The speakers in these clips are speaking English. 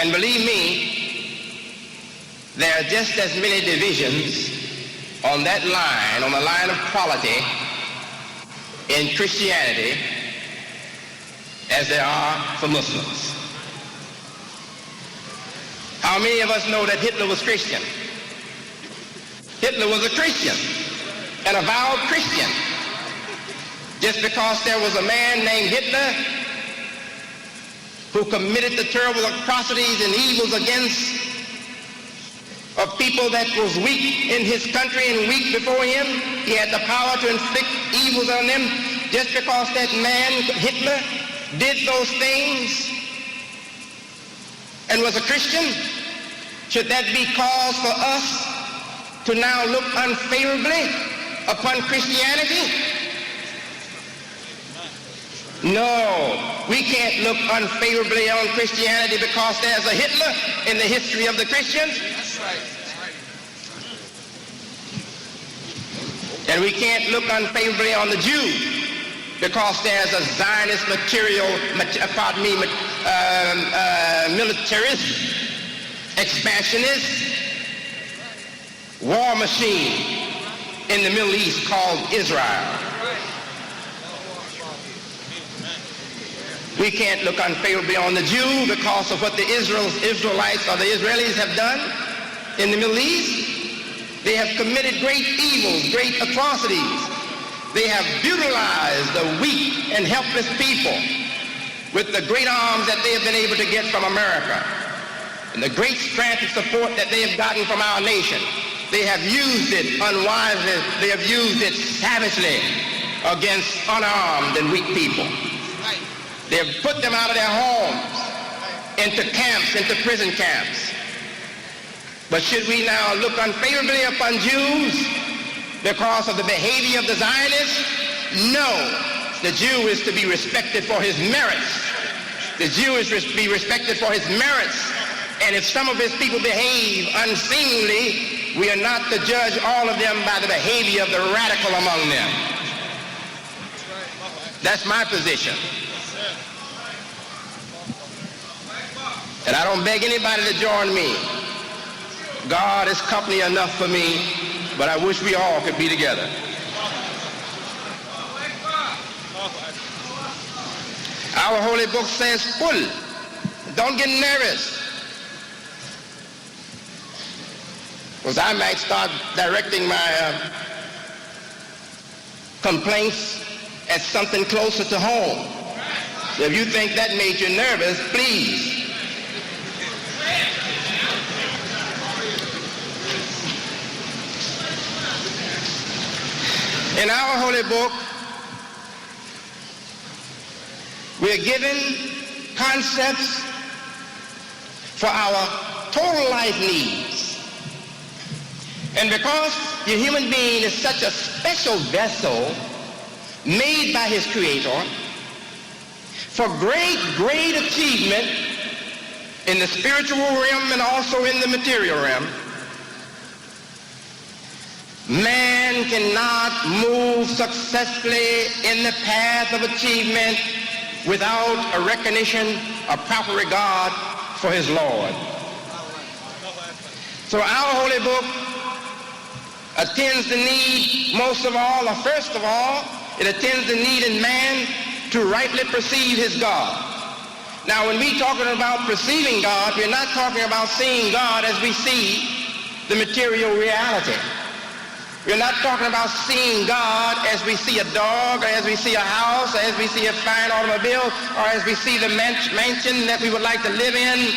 And believe me, there are just as many divisions on that line, on the line of quality in Christianity as there are for Muslims. How many of us know that Hitler was Christian? Hitler was a Christian, an avowed Christian. Just because there was a man named Hitler who committed the terrible atrocities and evils against a people that was weak in his country and weak before him, he had the power to inflict evils on them. Just because that man, Hitler, did those things and was a Christian, should that be cause for us to now look unfavorably upon Christianity? No, we can't look unfavorably on Christianity because there's a Hitler in the history of the Christians. That's right. And we can't look unfavorably on the Jew because there's a Zionist militarist, expansionist war machine in the Middle East called Israel. We can't look unfavorably on the Jew because of what the Israelites or the Israelis have done in the Middle East. They have committed great evils, great atrocities. They have brutalized the weak and helpless people with the great arms that they have been able to get from America and the great strength and support that they have gotten from our nation. They have used it unwisely. They have used it savagely against unarmed and weak people. They have put them out of their homes into camps, into prison camps. But should we now look unfavorably upon Jews because of the behavior of the Zionists? No. The Jew is to be respected for his merits. The Jew is to be respected for his merits. And if some of his people behave unseemly, we are not to judge all of them by the behavior of the radical among them. That's my position. And I don't beg anybody to join me. God is company enough for me, but I wish we all could be together. Our holy book says, "Qul." Don't get nervous, because I might start directing my complaints at something closer to home. So if you think that made you nervous, please. In our holy book, we are given concepts for our total life needs. And because the human being is such a special vessel made by his Creator for great, great achievement in the spiritual realm and also in the material realm, man cannot move successfully in the path of achievement without a recognition, a proper regard for his Lord. So our holy book attends the need most of all, or first of all, it attends the need in man to rightly perceive his God. Now when we're talking about perceiving God, we're not talking about seeing God as we see the material reality. We're not talking about seeing God as we see a dog, or as we see a house, or as we see a fine automobile, or as we see the mansion that we would like to live in.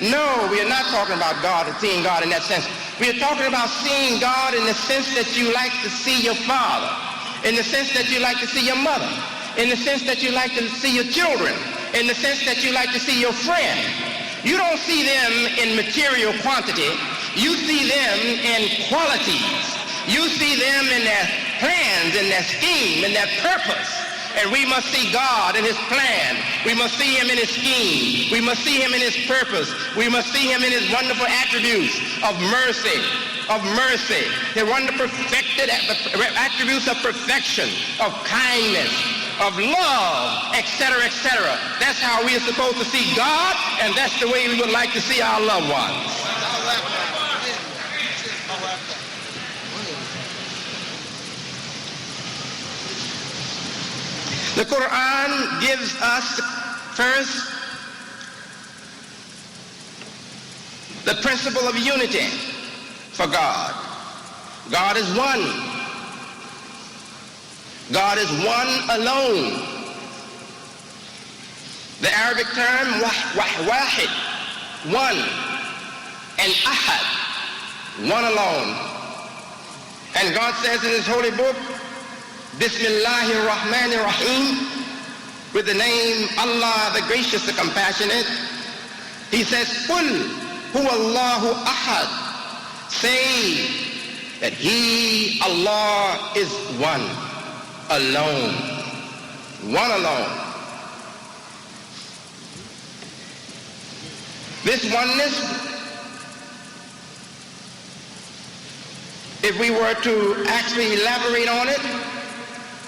No, we are not talking about God and seeing God in that sense. We are talking about seeing God in the sense that you like to see your father, in the sense that you like to see your mother, in the sense that you like to see your children, in the sense that you like to see your friend. You don't see them in material quantity. You see them in qualities. You see them in their plans, in their scheme, in their purpose. And we must see God in his plan. We must see him in his scheme. We must see him in his purpose. We must see him in his wonderful attributes of mercy, the wonderful perfected attributes of perfection, of kindness, of love, etc., etc. That's how we are supposed to see God, and that's the way we would like to see our loved ones. The Quran gives us first the principle of unity for God. God is one. God is one alone. The Arabic term wahid, one, and ahad, one alone. And God says in his holy book, Bismillahir Rahmanir Rahim, with the name Allah, the gracious, the compassionate, he says, Qul huwa Allahu ahad. Say that he, Allah, is one, alone, one alone. This oneness, if we were to actually elaborate on it,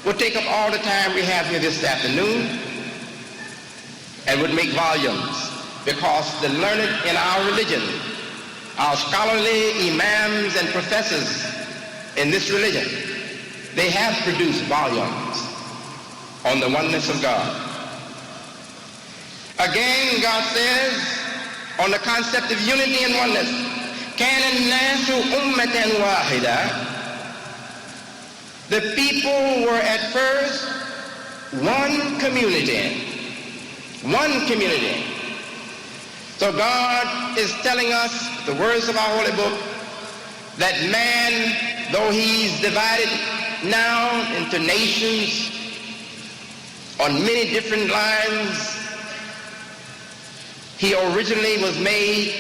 would take up all the time we have here this afternoon and would make volumes, because the learned in our religion, our scholarly imams and professors in this religion, they have produced volumes on the oneness of God. Again, God says on the concept of unity and oneness, كَانَ النَّاسُ أُمَّةً وَاحِدًا. The people were at first one community. One community. So God is telling us, the words of our holy book, that man, though he's divided now into nations on many different lines, he originally was made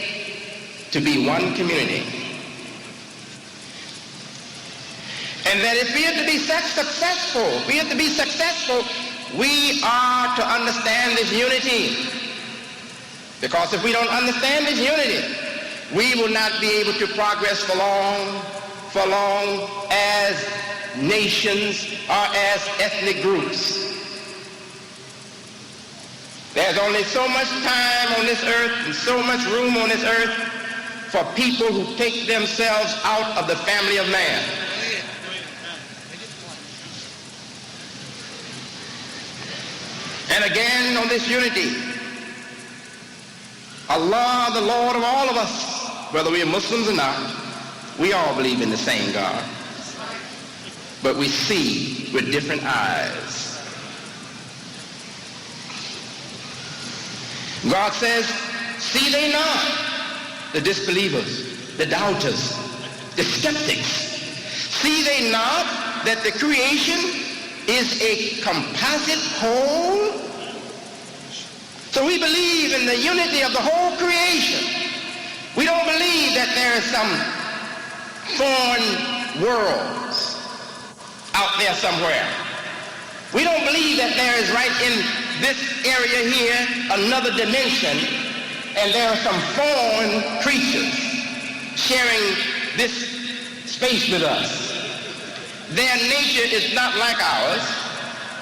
to be one community. And that if we are to be successful, we are to understand this unity. Because if we don't understand this unity, we will not be able to progress for long as nations or as ethnic groups. There's only so much time on this earth and so much room on this earth for people who take themselves out of the family of man. And again, on this unity, Allah, the Lord of all of us, whether we are Muslims or not, we all believe in the same God. But we see with different eyes. God says, see they not, the disbelievers, the doubters, the skeptics, see they not that the creation is a composite whole? So we believe in the unity of the whole creation. We don't believe that there are some foreign worlds out there somewhere. We don't believe that there is right in this area here another dimension, and there are some foreign creatures sharing this space with us. Their nature is not like ours.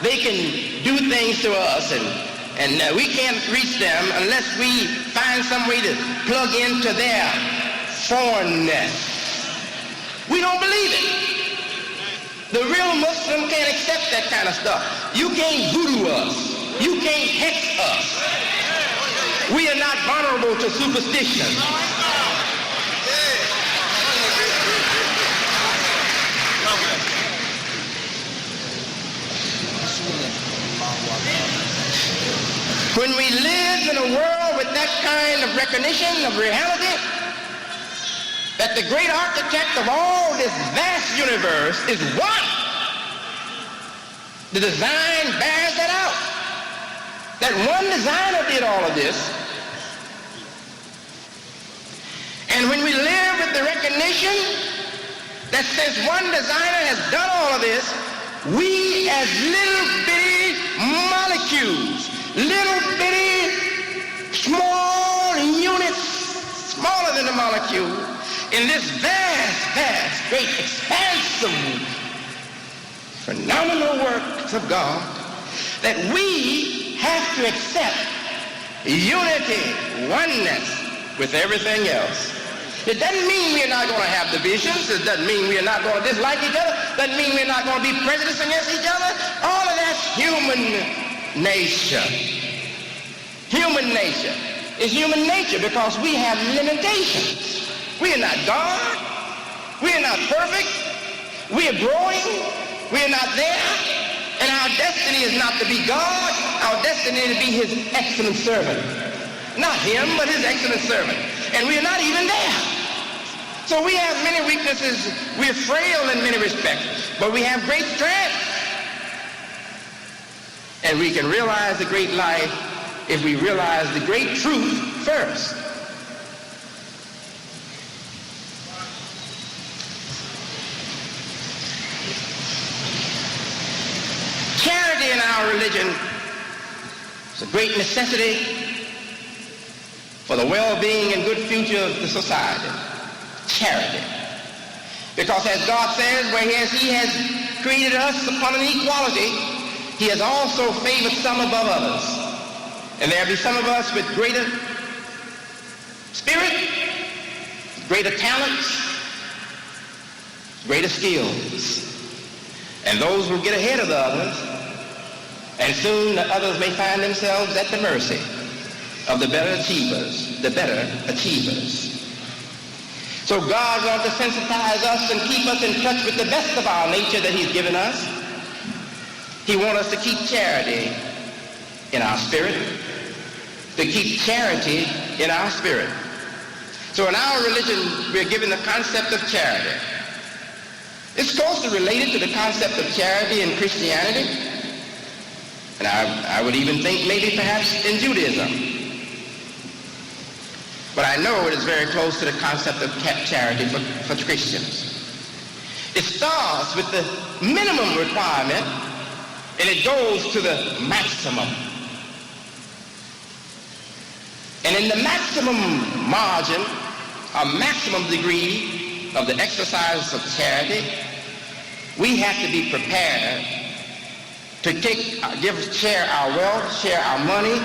They can do things to us, and we can't reach them unless we find some way to plug into their foreignness. We don't believe it. The real Muslim can't accept that kind of stuff. You can't voodoo us. You can't hex us. We are not vulnerable to superstition. When we live in a world with that kind of recognition of reality, that the great architect of all this vast universe is one, the design bears that out. That one designer did all of this. And when we live with the recognition that since one designer has done all of this, we as little bitty molecules, little bitty small units, smaller than the molecule, in this vast, great, expansive, phenomenal works of God, that we have to accept unity, oneness with everything else. It doesn't mean we're not going to have divisions. It doesn't mean we're not going to dislike each other. It doesn't mean we're not going to be prejudiced against each other. All of that's human nature. Human nature. It's human nature because we have limitations. We are not God. We are not perfect. We are growing. We are not there. And our destiny is not to be God. Our destiny is to be his excellent servant. Not him, but his excellent servant. And we are not even there. So we have many weaknesses. We're frail in many respects, but we have great strength. And we can realize the great life if we realize the great truth first. Charity in our religion is a great necessity for the well-being and good future of the society. Charity. Because as God says, whereas he has created us upon an equality, he has also favored some above others. And there be some of us with greater spirit, greater talents, greater skills. And those will get ahead of the others, and soon the others may find themselves at the mercy of the better achievers, So God wants to sensitize us and keep us in touch with the best of our nature that he's given us. He wants us to keep charity in our spirit, to keep charity in our spirit. So in our religion, we're given the concept of charity. It's closely related to the concept of charity in Christianity, and I would even think maybe perhaps in Judaism. But I know it is very close to the concept of charity for Christians. It starts with the minimum requirement, and it goes to the maximum. And in the maximum margin, a maximum degree of the exercise of charity, we have to be prepared to share our wealth, share our money,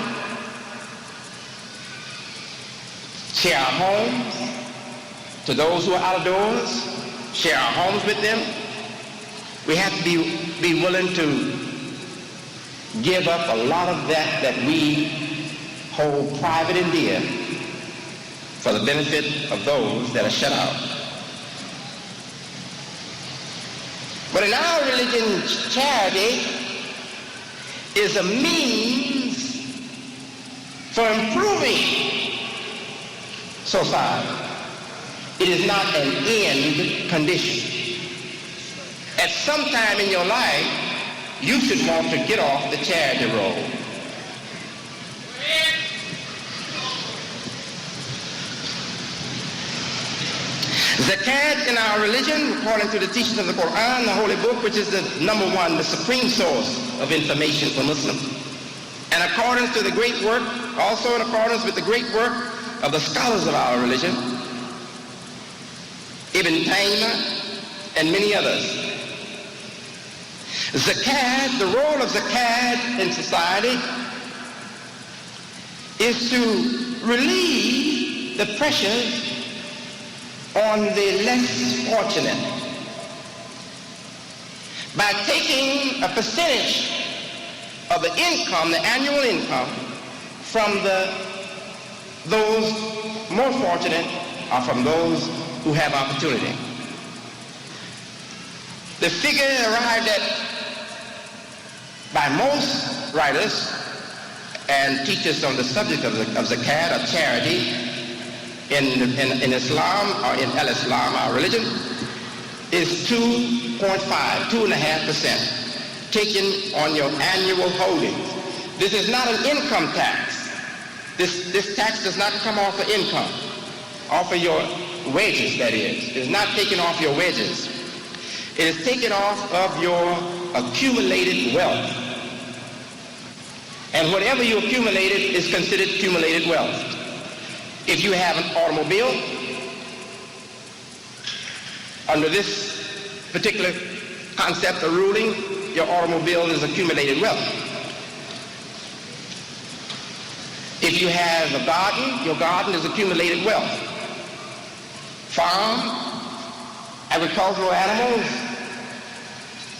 share our homes to those who are out of doors, share our homes with them. We have to be willing to give up a lot of that we hold private and dear for the benefit of those that are shut out. But in our religion, charity is a means for improving society. It is not an end condition. At some time in your life, you should want to get off the charity road. Zakat in our religion, according to the teachings of the Quran, the Holy Book, which is the number one, the supreme source of information for Muslims. And according to the great work, also in accordance with the great work of the scholars of our religion, Ibn Taymiyyah and many others. Zakat, the role of zakat in society is to relieve the pressures on the less fortunate by taking a percentage of the income, the annual income, from those more fortunate or from those who have opportunity. The figure arrived at by most writers and teachers on the subject of zakat or charity in Islam or in al-Islam, our religion, is 2.5% taken on your annual holdings. This is not an income tax. This tax does not come off of income, off of your wages, that is. It is not taken off your wages. It is taken off of your accumulated wealth. And whatever you accumulated is considered accumulated wealth. If you have an automobile, under this particular concept or ruling, your automobile is accumulated wealth. If you have a garden, your garden is accumulated wealth. Farm, agricultural animals,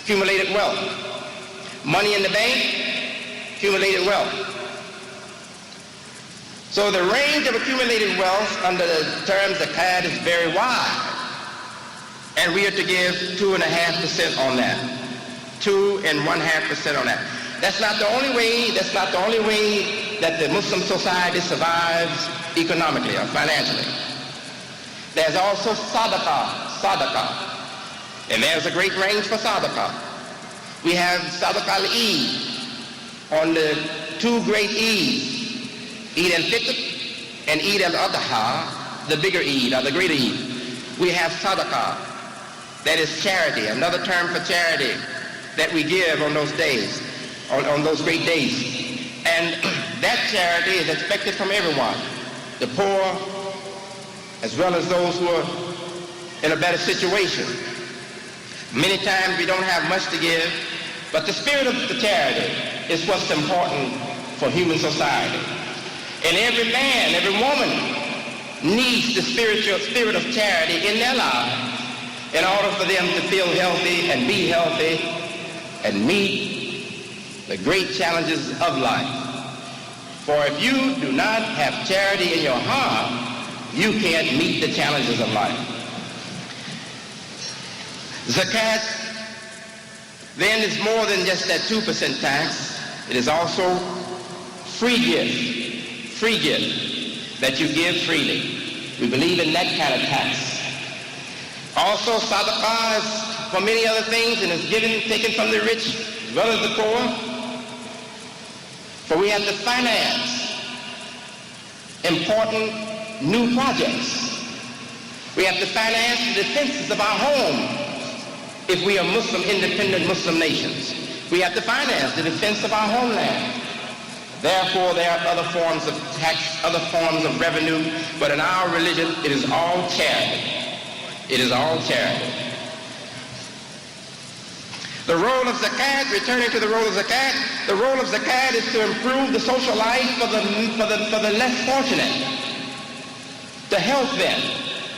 accumulated wealth. Money in the bank, accumulated wealth. So the range of accumulated wealth under the term zakat is very wide. And we are to give 2.5% on that. 2.5% on that. That's not the only way that the Muslim society survives economically or financially. There's also sadaqah. And there's a great range for sadaqah. We have sadaqah al-Eid on the two great Eids, Eid al-Fitr and Eid al-Adha, the bigger Eid or the greater Eid. We have sadaqah, that is charity, another term for charity that we give on those days, on those great days. And that charity is expected from everyone, the poor as well as those who are in a better situation. Many times we don't have much to give, but the spirit of the charity is what's important for human society. And every man, every woman needs the spirit of charity in their lives in order for them to feel healthy and be healthy and meet the great challenges of life. For if you do not have charity in your heart, you can't meet the challenges of life. Zakat then is more than just that 2% tax. It is also free gift that you give freely. We believe in that kind of tax. Also, sadaqah is for many other things and is taken from the rich as well as the poor. For we have to finance important new projects. We have to finance the defenses of our home if we are independent Muslim nations. We have to finance the defense of our homeland. Therefore, there are other forms of tax, other forms of revenue, but in our religion, it is all charity. It is all charity. The role of zakat, returning to the role of zakat is to improve the social life for the less fortunate, to help them,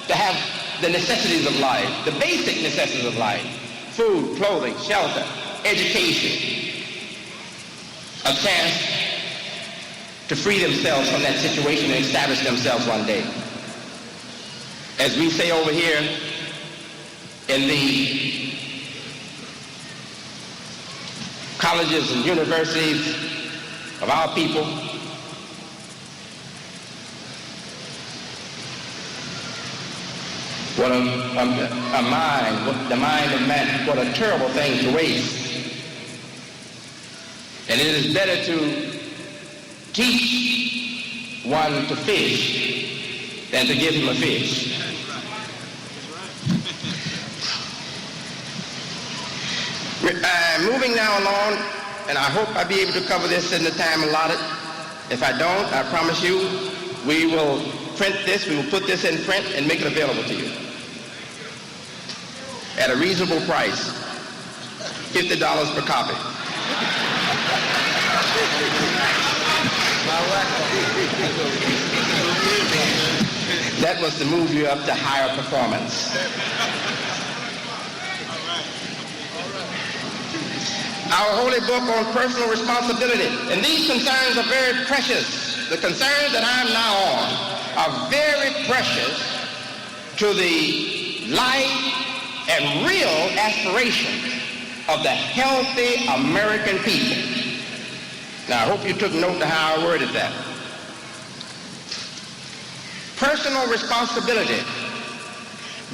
to have the necessities of life, the basic necessities of life, food, clothing, shelter, education, a chance to free themselves from that situation and establish themselves one day. As we say over here in the colleges and universities of our people, what a mind, the mind of man, what a terrible thing to waste. And it is better to teach one to fish than to give him a fish. Moving now along, and I hope I'll be able to cover this in the time allotted. If I don't, I promise you, we will print this, we will put this in print and make it available to you at a reasonable price, $50 per copy. That was to move you up to higher performance. Our holy book on personal responsibility. And these concerns are very precious. The concerns that I'm now on are very precious to the life and real aspirations of the healthy American people. Now, I hope you took note of how I worded that. Personal responsibility.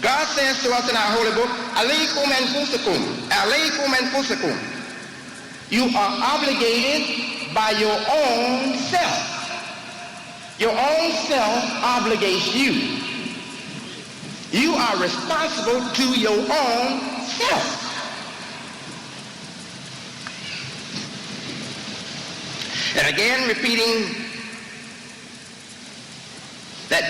God says to us in our holy book, alaykum anfusakum, alaykum anfusakum. You are obligated by your own self. Your own self obligates you. You are responsible to your own self. And again, repeating that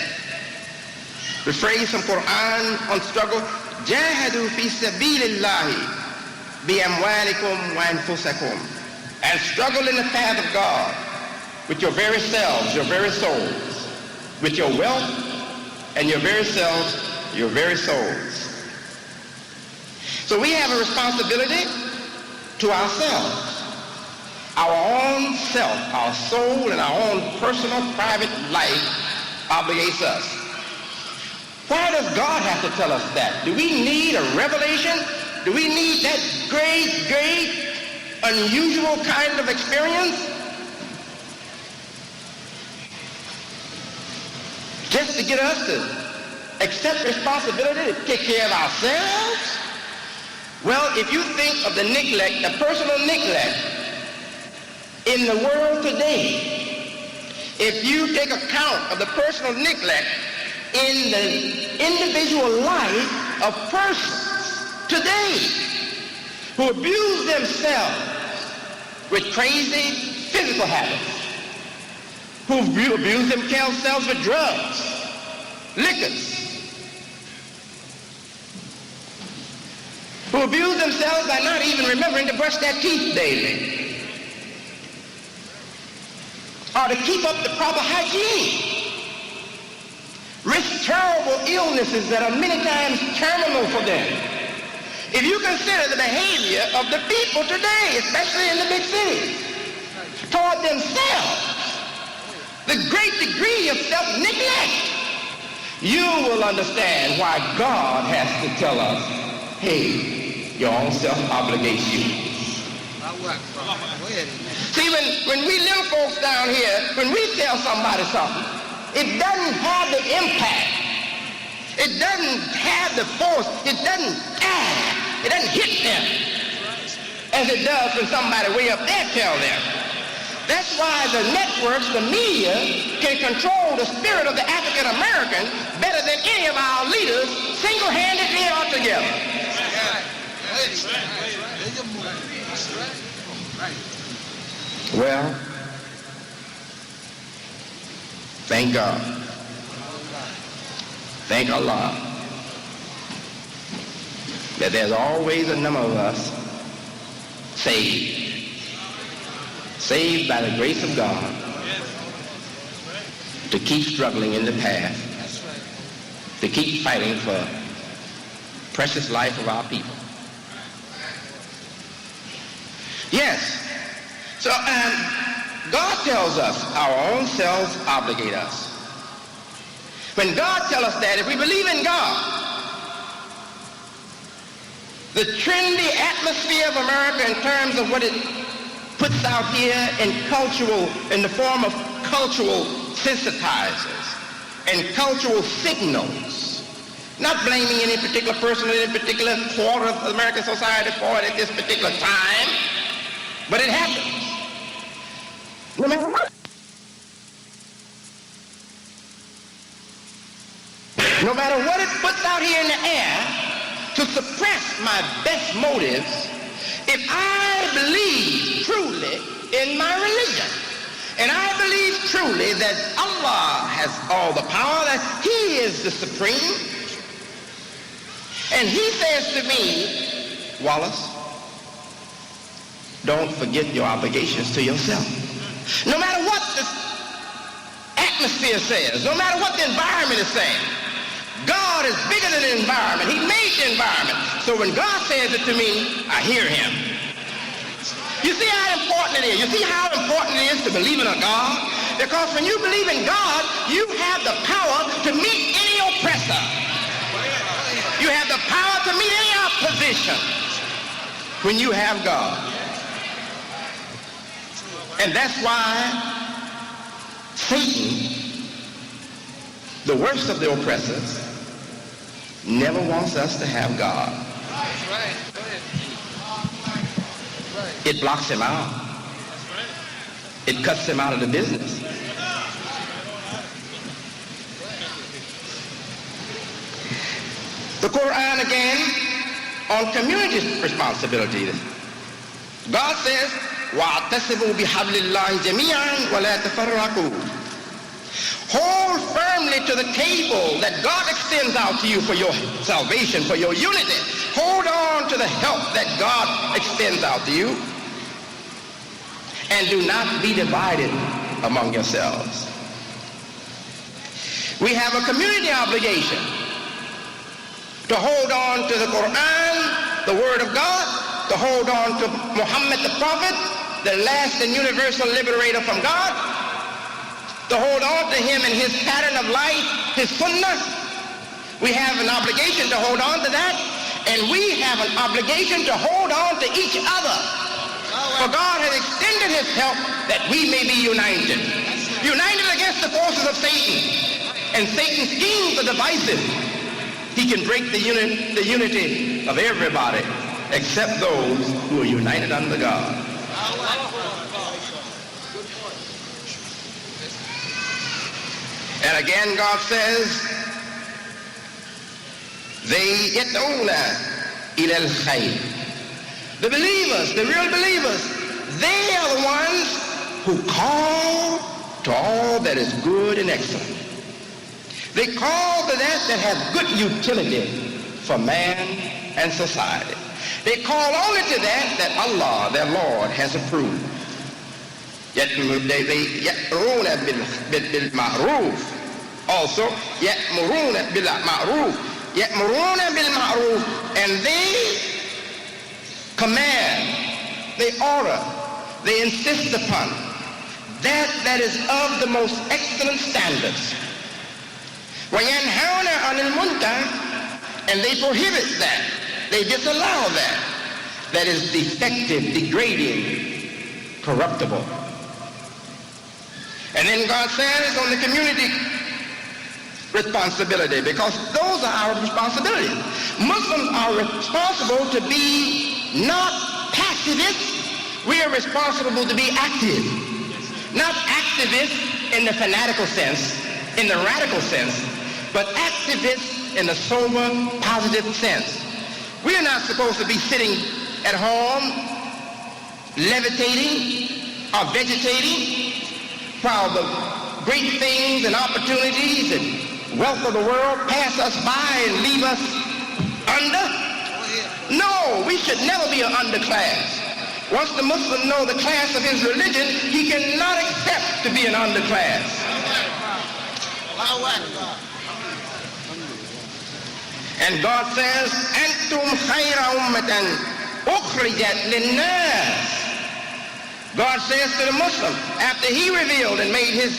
the phrase from Quran on struggle, Jahadu fi sabilillahi bi amwalikum wa anfusakum, and struggle in the path of God with your very selves, your very souls, with your wealth and your very selves, your very souls. So we have a responsibility to ourselves. Our own self, our soul, and our own personal, private life obligates us. Why does God have to tell us that? Do we need a revelation? Do we need that great, unusual kind of experience? Just to get us to accept responsibility to take care of ourselves? Well, if you think of the neglect, the personal neglect in the world today, if you take account of the personal neglect in the individual life of persons today who abuse themselves with crazy physical habits, who abuse themselves with drugs, liquors, who abuse themselves by not even remembering to brush their teeth daily, or to keep up the proper hygiene, risk terrible illnesses that are many times terminal for them. If you consider the behavior of the people today, especially in the big cities, toward themselves, the great degree of self-neglect, you will understand why God has to tell us, hey, your own self obligates you. See, when we little folks down here, when we tell somebody something, it doesn't have the impact. It doesn't have the force. It doesn't hit them as it does when somebody way up there tells them. That's why the networks, the media, can control the spirit of the African American better than any of our leaders single-handedly or together. Well, thank God. Thank Allah that there's always a number of us saved by the grace of God to keep struggling in the path, to keep fighting for precious life of our people. Yes. So God tells us our own selves obligate us. When God tells us that, if we believe in God, the trendy atmosphere of America in terms of what it puts out here in the form of cultural sensitizers and cultural signals, not blaming any particular person in any particular quarter of American society for it at this particular time, but it happens. No matter what. No matter what it puts out here in the air to suppress my best motives, if I believe truly in my religion, and I believe truly that Allah has all the power, that He is the supreme, and He says to me, Wallace, don't forget your obligations to yourself. No matter what the atmosphere says, no matter what the environment is saying, God is bigger than the environment. He made the environment. So when God says it to me, I hear Him. You see how important it is? You see how important it is to believe in a God? Because when you believe in God, you have the power to meet any oppressor. You have the power to meet any opposition when you have God. And that's why Satan, the worst of the oppressors, never wants us to have God. It blocks him out. It cuts him out of the business. The Quran again on community responsibility. God says, وَاعْتَصِمُوا بِحَبْلِ اللَّهِ جَمِيعًا وَلَا تَفَرَّقُوا. Hold firmly to the cable that God extends out to you for your salvation, for your unity. Hold on to the help that God extends out to you. And do not be divided among yourselves. We have a community obligation to hold on to the Quran, the Word of God, to hold on to Muhammad the Prophet, the last and universal liberator from God, to hold on to him and his pattern of life, his sunnah. We have an obligation to hold on to that, and we have an obligation to hold on to each other. For God has extended his help that we may be united. United against the forces of Satan. And Satan's schemes are divisive. He can break the unity of everybody except those who are united under God. And again, God says, they yad'una ila al-khayr. The believers, the real believers, they are the ones who call to all that is good and excellent. They call to that has good utility for man and society. They call only to that Allah, their Lord, has approved. يأمرون بالمعروف. Also, يأمرون بالمعروف. يأمرون بالمعروف. And they command, they order, they insist upon that is of the most excellent standards. وَيَنْهَوْنَ عَنِ الْمُنْكَرِ. And they prohibit that. They disallow that is defective, degrading, corruptible. And then God says on the community responsibility, because those are our responsibilities. Muslims are responsible to be not pacifists. We are responsible to be active. Not activists in the fanatical sense, in the radical sense, but activists in the sober, positive sense. We are not supposed to be sitting at home, levitating or vegetating while the great things and opportunities and wealth of the world pass us by and leave us under. No, we should never be an underclass. Once the Muslim knows the class of his religion, he cannot accept to be an underclass. And God says, أَنْتُمْ خَيْرَ أُمَّةً أُخْرِجَتْ لِلنَّاسِ. God says to the Muslim, after he revealed and made his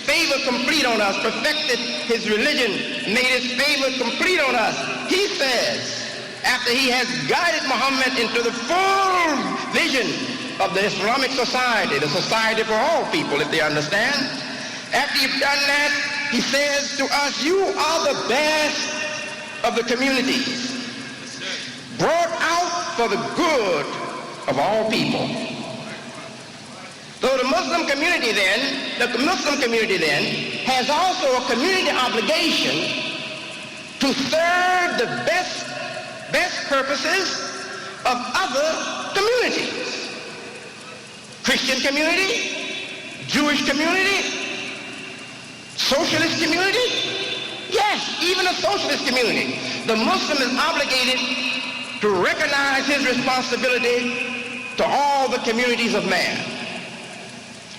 favor complete on us, perfected his religion, made his favor complete on us, he says, after he has guided Muhammad into the full vision of the Islamic society, the society for all people, if they understand, after you've done that, he says to us, you are the best of the communities, brought out for the good of all people. So the Muslim community then has also a community obligation to serve the best purposes of other communities. Christian community, Jewish community, socialist community. Yes, even a socialist community. The Muslim is obligated to recognize his responsibility to all the communities of man.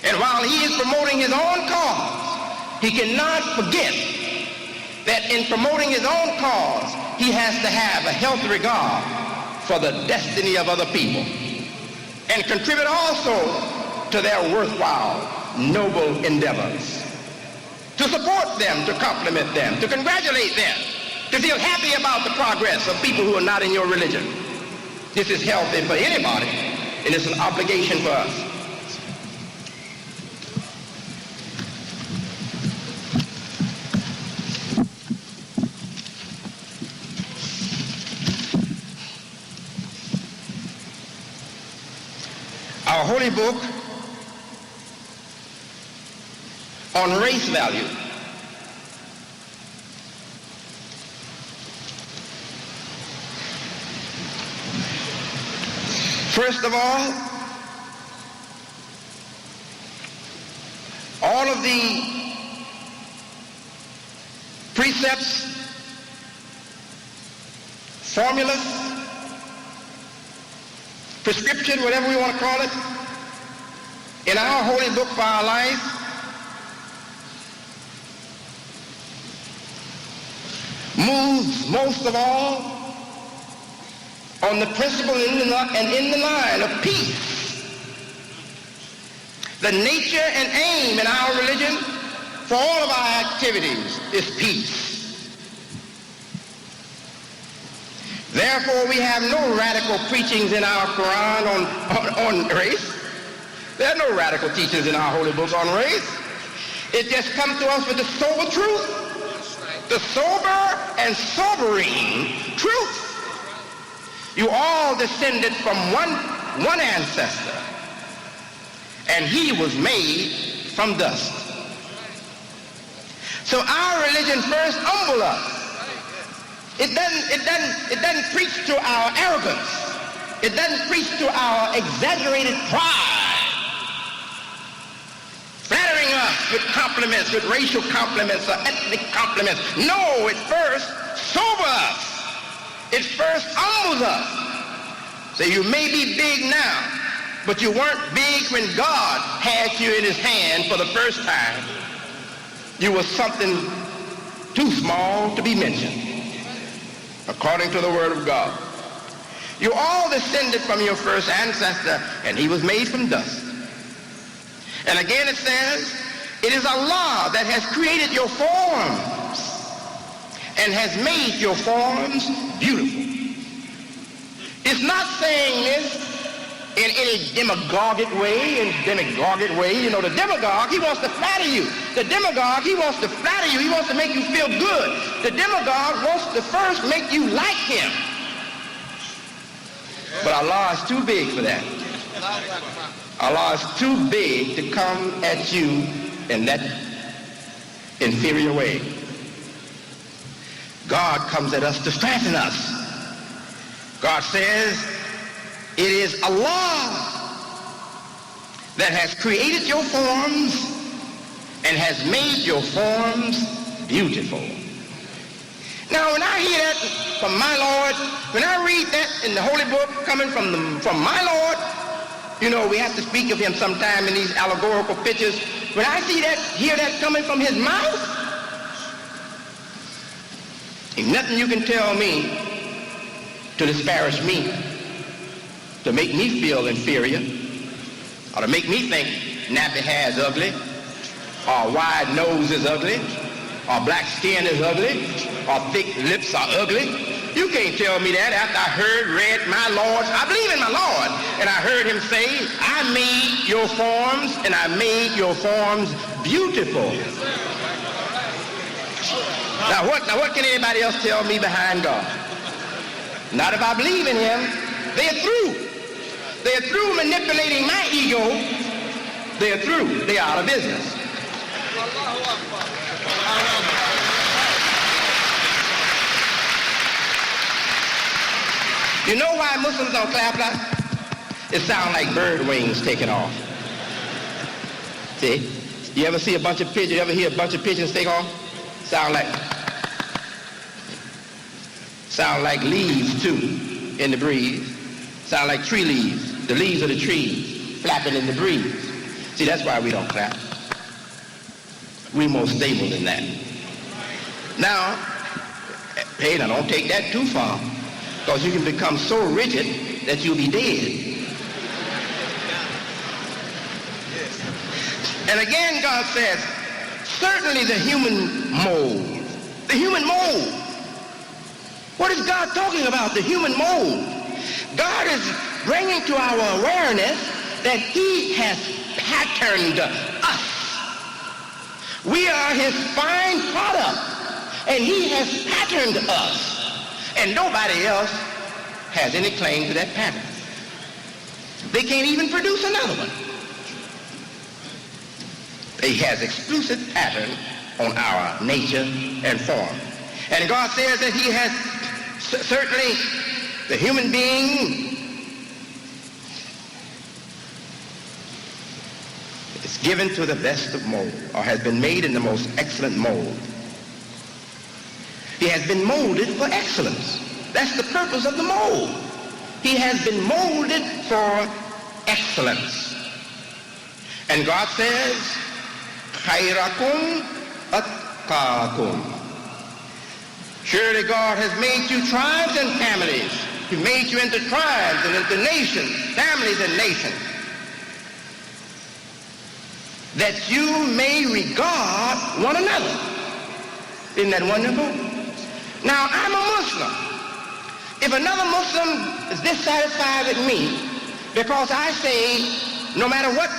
And while he is promoting his own cause, he cannot forget that in promoting his own cause, he has to have a healthy regard for the destiny of other people and contribute also to their worthwhile, noble endeavors. To support them, to compliment them, to congratulate them, to feel happy about the progress of people who are not in your religion. This is healthy for anybody, and it's an obligation for us. Our holy book on race value first of all of the precepts, formulas, prescription, whatever we want to call it, in our holy book for our life moves most of all on the principle and in the line of peace. The nature and aim in our religion for all of our activities is peace. Therefore, we have no radical preachings in our Quran on race. There are no radical teachings in our holy book on race. It just comes to us with the sober truth, the sober and sobering truth. You all descended from one ancestor, and he was made from dust. So our religion first humbles us. It doesn't preach to our arrogance. It doesn't preach to our exaggerated pride, flattering us with compliments, with racial compliments or ethnic compliments. No, it first sobers us. It first humbles us. So you may be big now, but you weren't big when God had you in his hand for the first time. You were something too small to be mentioned, according to the word of God. You all descended from your first ancestor, and he was made from dust. And again it says, it is Allah that has created your forms and has made your forms beautiful. It's not saying this in any demagogic way. You know, the demagogue, he wants to flatter you. The demagogue, he wants to flatter you. He wants to make you feel good. The demagogue wants to first make you like him. But Allah is too big for that. Allah is too big to come at you in that inferior way. God comes at us to strengthen us. God says, it is Allah that has created your forms and has made your forms beautiful. Now, when I hear that from my Lord, when I read that in the Holy Book coming from my Lord, you know, we have to speak of him sometime in these allegorical pictures. When I hear that coming from his mouth, ain't nothing you can tell me to disparage me, to make me feel inferior, or to make me think nappy hair is ugly, or wide nose is ugly, or black skin is ugly, or thick lips are ugly. You can't tell me that after I read my Lord. I believe in my Lord, and I heard him say, I made your forms, and I made your forms beautiful. Now what can anybody else tell me behind God? Not if I believe in him. They're through. They're through manipulating my ego. They're through. They're out of business. You know why Muslims don't clap like? It sounds like bird wings taking off. See? You ever see a bunch of pigeons? You ever hear a bunch of pigeons take off? Sound like leaves too in the breeze. Sound like tree leaves, the leaves of the trees flapping in the breeze. See, that's why we don't clap. We're more stable than that. Now, hey, now don't take that too far, because you can become so rigid that you'll be dead. And again, God says, certainly the human mold. The human mold. What is God talking about? The human mold. God is bringing to our awareness that he has patterned us. We are his fine product, and he has patterned us. And nobody else has any claim to that pattern. They can't even produce another one. He has exclusive pattern on our nature and form. And God says that he has certainly the human being is given to the best of mold, or has been made in the most excellent mold. He has been molded for excellence. That's the purpose of the mold. He has been molded for excellence. And God says, خَيْرَكُمْ أَتْقَاكُمْ. Surely God has made you tribes and families. He made you into tribes and into nations, families and nations, that you may regard one another. Isn't that wonderful? Now, I'm a Muslim. If another Muslim is dissatisfied with me because I say, no matter what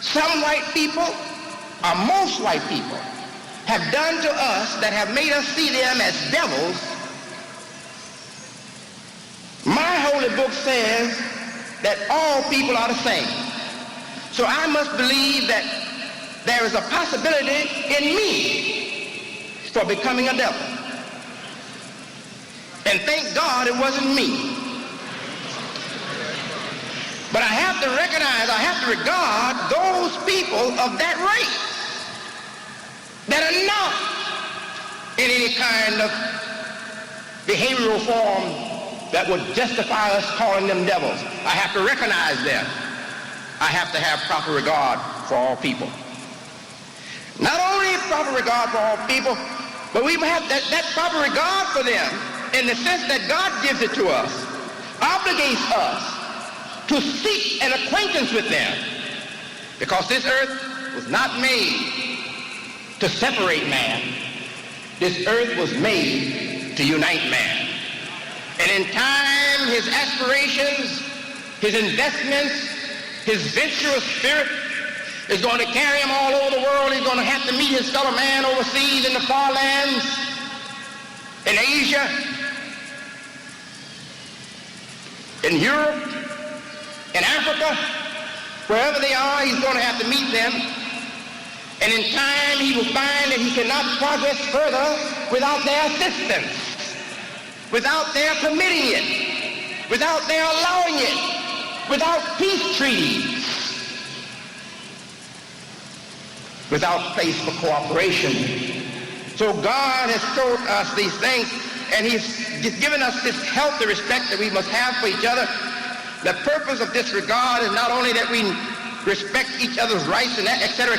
some white people or most white people have done to us that have made us see them as devils, my holy book says that all people are the same. So I must believe that there is a possibility in me for becoming a devil. And thank God it wasn't me. But I have to recognize, I have to regard those people of that race that are not in any kind of behavioral form that would justify us calling them devils. I have to recognize them. I have to have proper regard for all people. Not only proper regard for all people, but we have that proper regard for them in the sense that God gives it to us, obligates us to seek an acquaintance with them, because this earth was not made to separate man. This earth was made to unite man. And in time, his aspirations, his investments, his venturous spirit is going to carry him all over the world. He's going to have to meet his fellow man overseas in the far lands, in Asia, in Europe, in Africa, wherever they are, he's going to have to meet them. And in time, he will find that he cannot progress further without their assistance, without their permitting it, without their allowing it, without peace treaties, without place for cooperation. So God has told us these things, and he's given us this healthy respect that we must have for each other. The purpose of this regard is not only that we respect each other's rights and that, et cetera,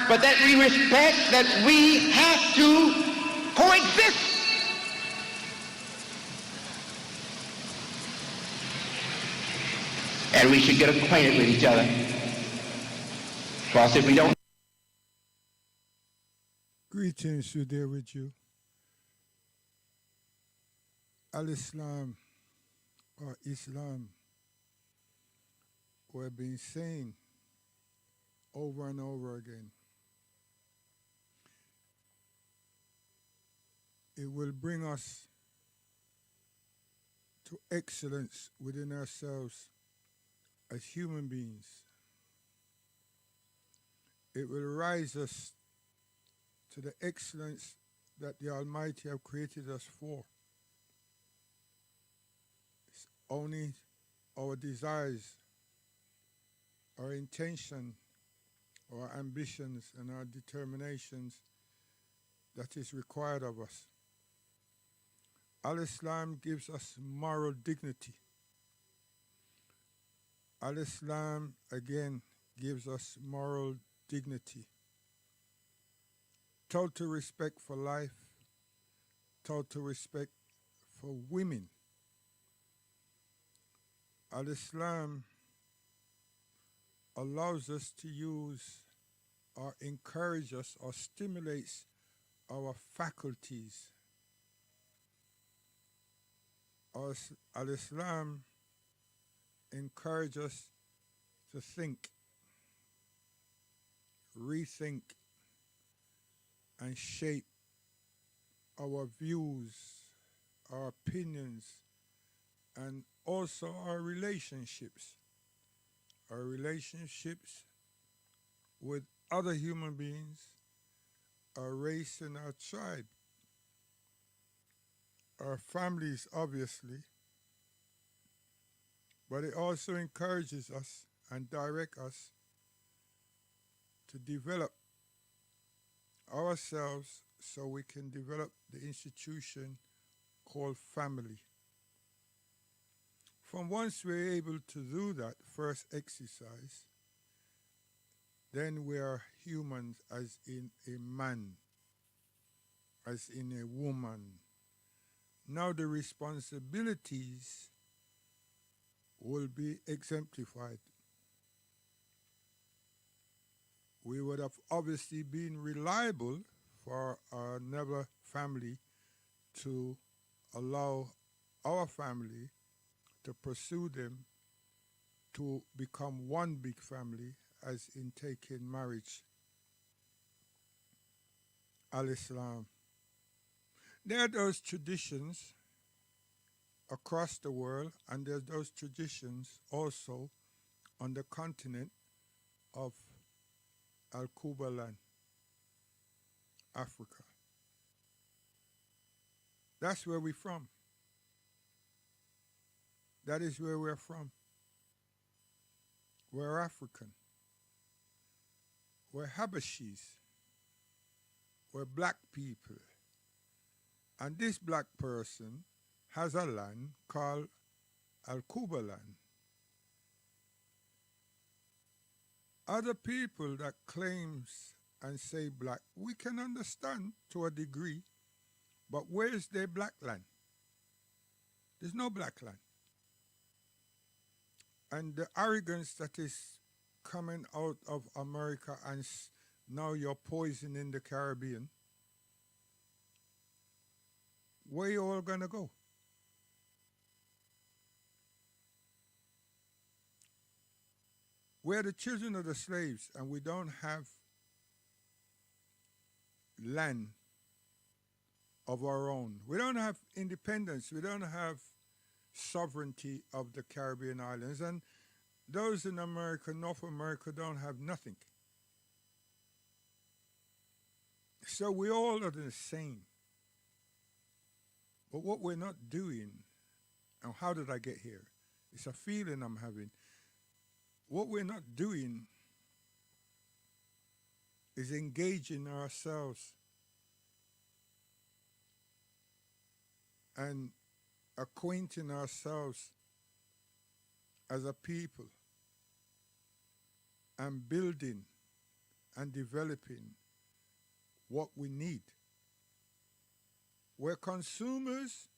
but that we respect that we have to coexist. And we should get acquainted with each other. Because if we don't... Greetings to there with you. Al-Islam or Islam, we have been saying over and over again, it will bring us to excellence within ourselves as human beings. It will rise us to the excellence that the Almighty have created us for. It's only our desires, our intention, our ambitions, and our determinations that is required of us. Al-Islam gives us moral dignity. Al-Islam, again, gives us moral dignity. Total respect for life, total respect for women. Al-Islam allows us to use or encourage us or stimulates our faculties. Al-Islam encourages us to think, rethink, and shape our views, our opinions, and also our relationships with other human beings, our race and our tribe, our families, obviously, but it also encourages us and directs us to develop ourselves so we can develop the institution called family. From once we're able to do that first exercise, then we are humans as in a man. as in a woman. Now the responsibilities will be exemplified. We would have obviously been reliable for our Never family to allow our family to pursue them to become one big family, as in taking marriage. Al-Islam. There are those traditions across the world, and there's those traditions also on the continent of Al-Quba land, Africa. That's where we're from. That is where we're from. We're African. We're Habashis. We're black people. And this black person has a land called Al-Quba land. Other people that claims and say black, we can understand to a degree, but where's their black land? There's no black land. And the arrogance that is coming out of America, and now you're poisoning the Caribbean, where you all gonna go? We're the children of the slaves, and we don't have land of our own. We don't have independence. We don't have sovereignty of the Caribbean islands. And those in America, North America, don't have nothing. So we all are the same. But what we're not doing, and how did I get here? It's a feeling I'm having. What we're not doing is engaging ourselves and acquainting ourselves as a people and building and developing what we need. We're consumers,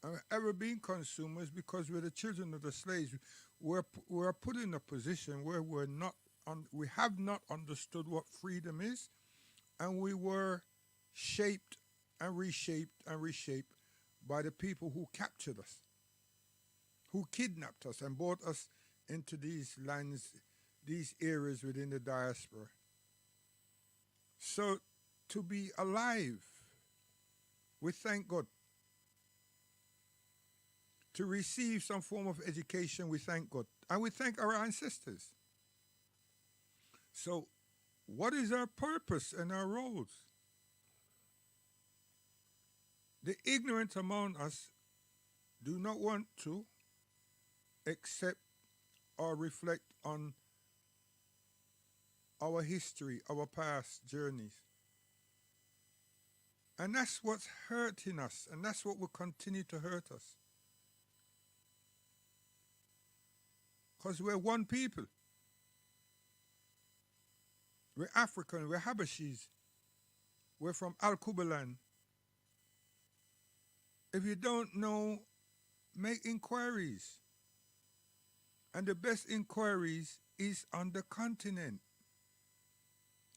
and we've ever been consumers because we're the children of the slaves. We're put in a position where we have not understood what freedom is, and we were shaped and reshaped by the people who captured us, who kidnapped us and brought us into these lands, these areas within the diaspora. So to be alive, we thank God. To receive some form of education, we thank God. And we thank our ancestors. So what is our purpose and our roles? The ignorant among us do not want to accept or reflect on our history, our past journeys. And that's what's hurting us, and that's what will continue to hurt us. Because we're one people. We're African, we're Habashis. We're from Al-Quba land. If you don't know, make inquiries. And the best inquiries is on the continent.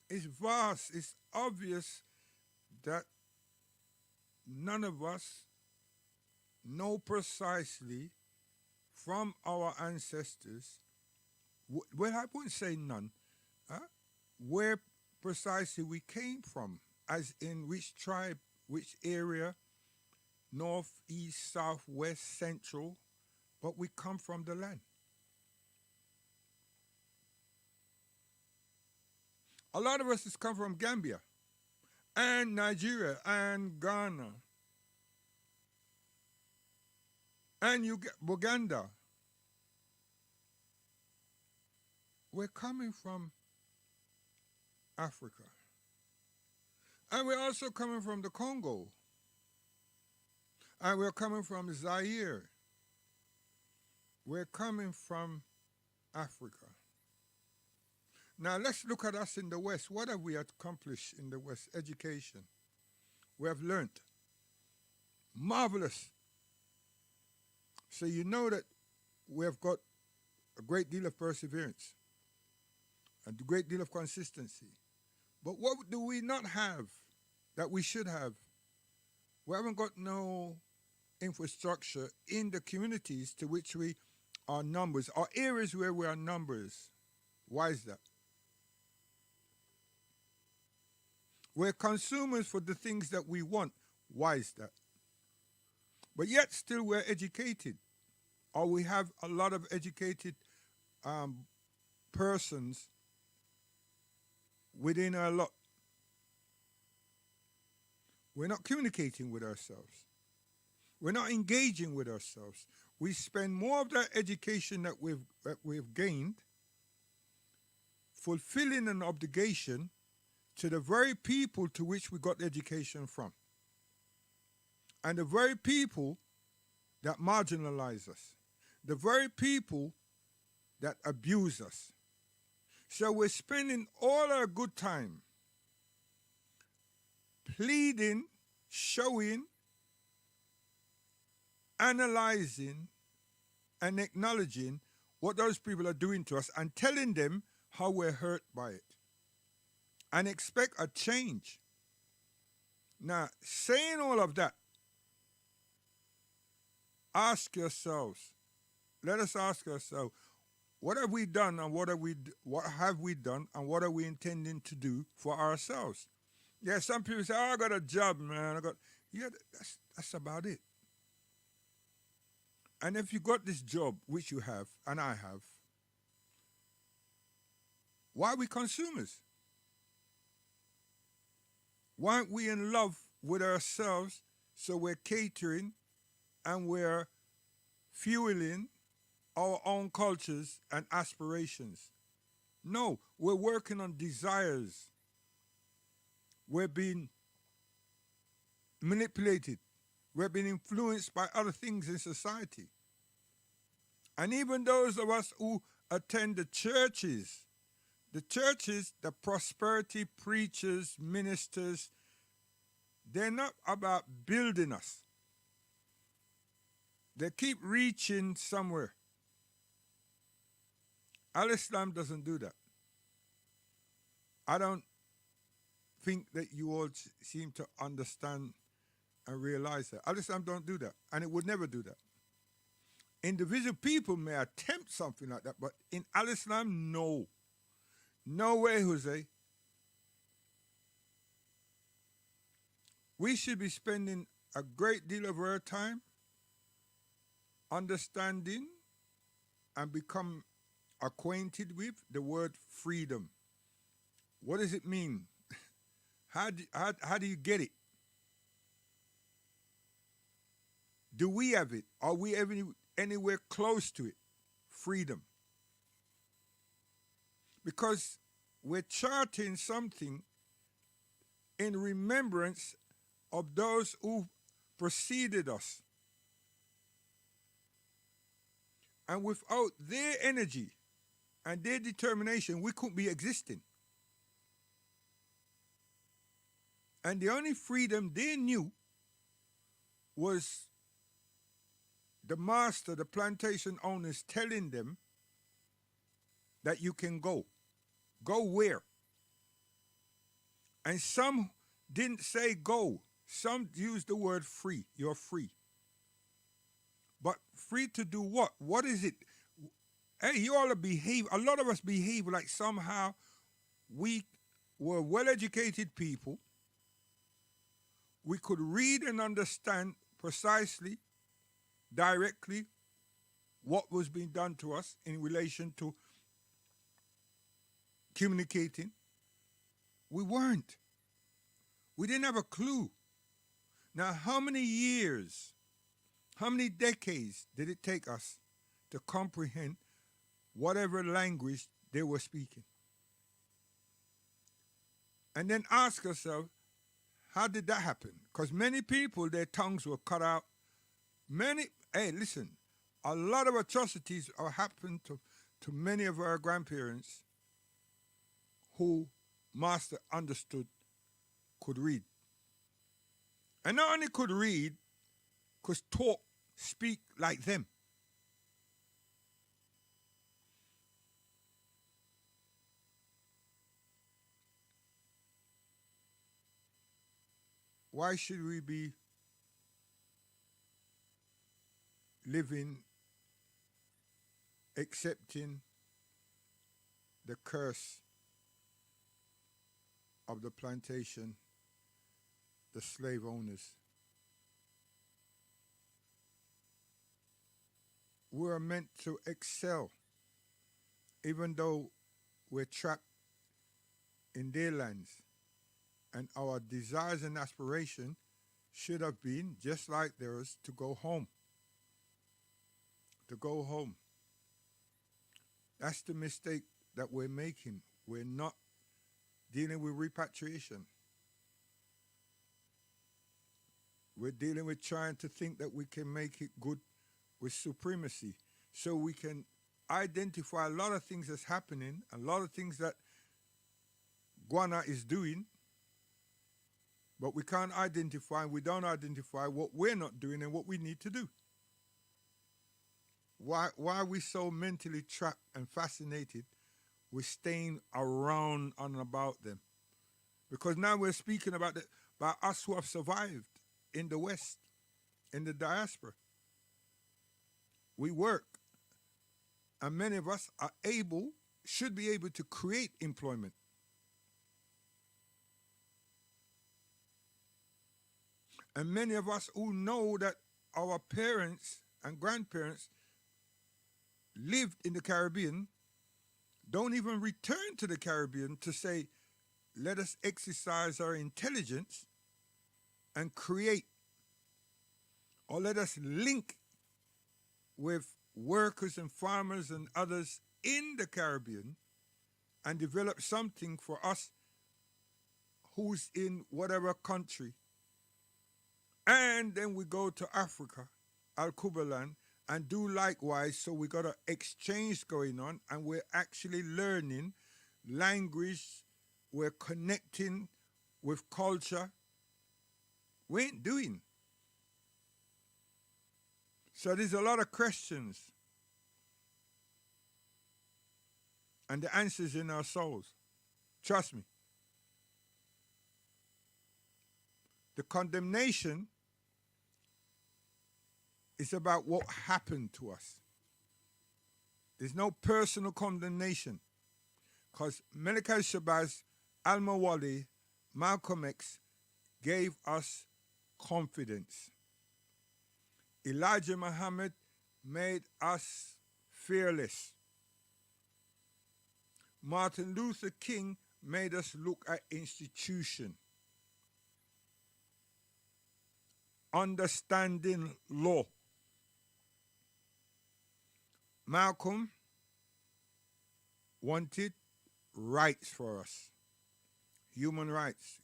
It's vast, it's obvious that none of us know precisely from our ancestors, well, I wouldn't say none, where precisely we came from, as in which tribe, which area, north, east, south, west, central, but we come from the land. A lot of us has come from Gambia and Nigeria and Ghana and Uganda. We're coming from Africa. And we're also coming from the Congo. And we're coming from Zaire. We're coming from Africa. Now let's look at us in the West. What have we accomplished in the West? Education. We have learnt. Marvelous. So you know that we have got a great deal of perseverance and a great deal of consistency. But what do we not have that we should have? We haven't got no infrastructure in the communities to which we are numbers, or areas where we are numbers. Why is that? We're consumers for the things that we want. Why is that? But yet still we're educated, or we have a lot of educated persons within our lot. We're not communicating with ourselves. We're not engaging with ourselves. We spend more of that education that we've gained fulfilling an obligation to the very people to which we got education from, and the very people that marginalize us, the very people that abuse us. So we're spending all our good time pleading, showing, analyzing, and acknowledging what those people are doing to us and telling them how we're hurt by it and expect a change. Now, saying all of that, ask yourselves, let us ask ourselves, what have we done and what have we done and what are we intending to do for ourselves? Yeah, some people say, oh, I got a job, man. Yeah, that's about it. And if you got this job, which you have, and I have, why are we consumers? Why aren't we in love with ourselves so we're catering and we're fueling our own cultures and aspirations? No, we're working on desires. We're being manipulated. We're being influenced by other things in society. And even those of us who attend the churches, the prosperity preachers, ministers, they're not about building us. They keep reaching somewhere. Al-Islam doesn't do that. I don't think that you all seem to understand and realize that. Al-Islam don't do that, and it would never do that. Individual people may attempt something like that, but in Al-Islam, no. No way, Jose. We should be spending a great deal of our time understanding and become acquainted with the word freedom. What does it mean? How do you get it? Do we have it? Are we anywhere close to it? Freedom. Because we're charting something in remembrance of those who preceded us. And without their energy and their determination, we couldn't be existing. And the only freedom they knew was the master, the plantation owners telling them that you can go. Go where? And some didn't say go. Some used the word free. You're free. But free to do what? What is it? Hey, you all behave. A lot of us behave like somehow we were well-educated people. We could read and understand precisely, directly, what was being done to us in relation to communicating. We weren't. We didn't have a clue. Now, how many years, how many decades did it take us to comprehend whatever language they were speaking? And then ask ourselves, how did that happen? Because many people, their tongues were cut out. Hey, listen, a lot of atrocities have happened to many of our grandparents who master understood, could read. And not only could read, could talk, speak like them. Why should we be living, accepting the curse of the plantation, the slave owners? We're meant to excel, even though we're trapped in their lands. And our desires and aspiration should have been, just like theirs, to go home. To go home. That's the mistake that we're making. We're not dealing with repatriation. We're dealing with trying to think that we can make it good with supremacy. So we can identify a lot of things that's happening, a lot of things that Gwana is doing, but we can't identify, we don't identify what we're not doing and what we need to do. Why are we so mentally trapped and fascinated with staying around and about them? Because now we're speaking about us who have survived in the West, in the diaspora. We work, and many of us are should be able to create employment. And many of us who know that our parents and grandparents lived in the Caribbean don't even return to the Caribbean to say, let us exercise our intelligence and create, or let us link with workers and farmers and others in the Caribbean and develop something for us who's in whatever country. And then we go to Africa, Al-Kubalan, and do likewise. So we got an exchange going on, and we're actually learning language. We're connecting with culture. We ain't doing. So there's a lot of questions. And the answer's in our souls. Trust me. The condemnation is about what happened to us. There's no personal condemnation. Because Melika Shabazz, Al-Mawali, Malcolm X gave us confidence. Elijah Muhammad made us fearless. Martin Luther King made us look at institution. Understanding law. Malcolm wanted rights for us. Human rights.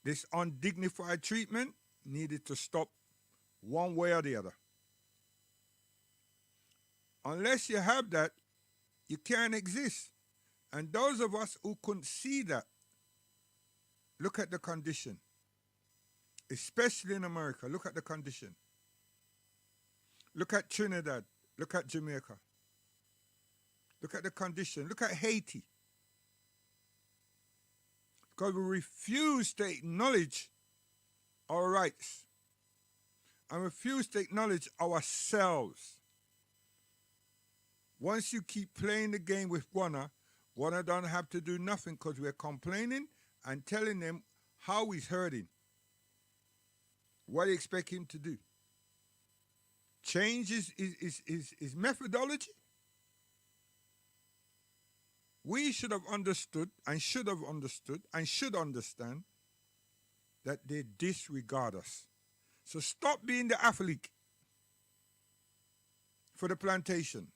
This undignified treatment needed to stop one way or the other. Unless you have that, you can't exist. And those of us who couldn't see that, look at the condition. Especially in America, look at the condition. Look at Trinidad, look at Jamaica. Look at the condition, look at Haiti. Because we refuse to acknowledge our rights and refuse to acknowledge ourselves. Once you keep playing the game with Gwana don't have to do nothing because we're complaining and telling them how he's hurting. What do you expect him to do? Change is methodology? We should have understood and should understand that they disregard us. So stop being the athlete for the plantation.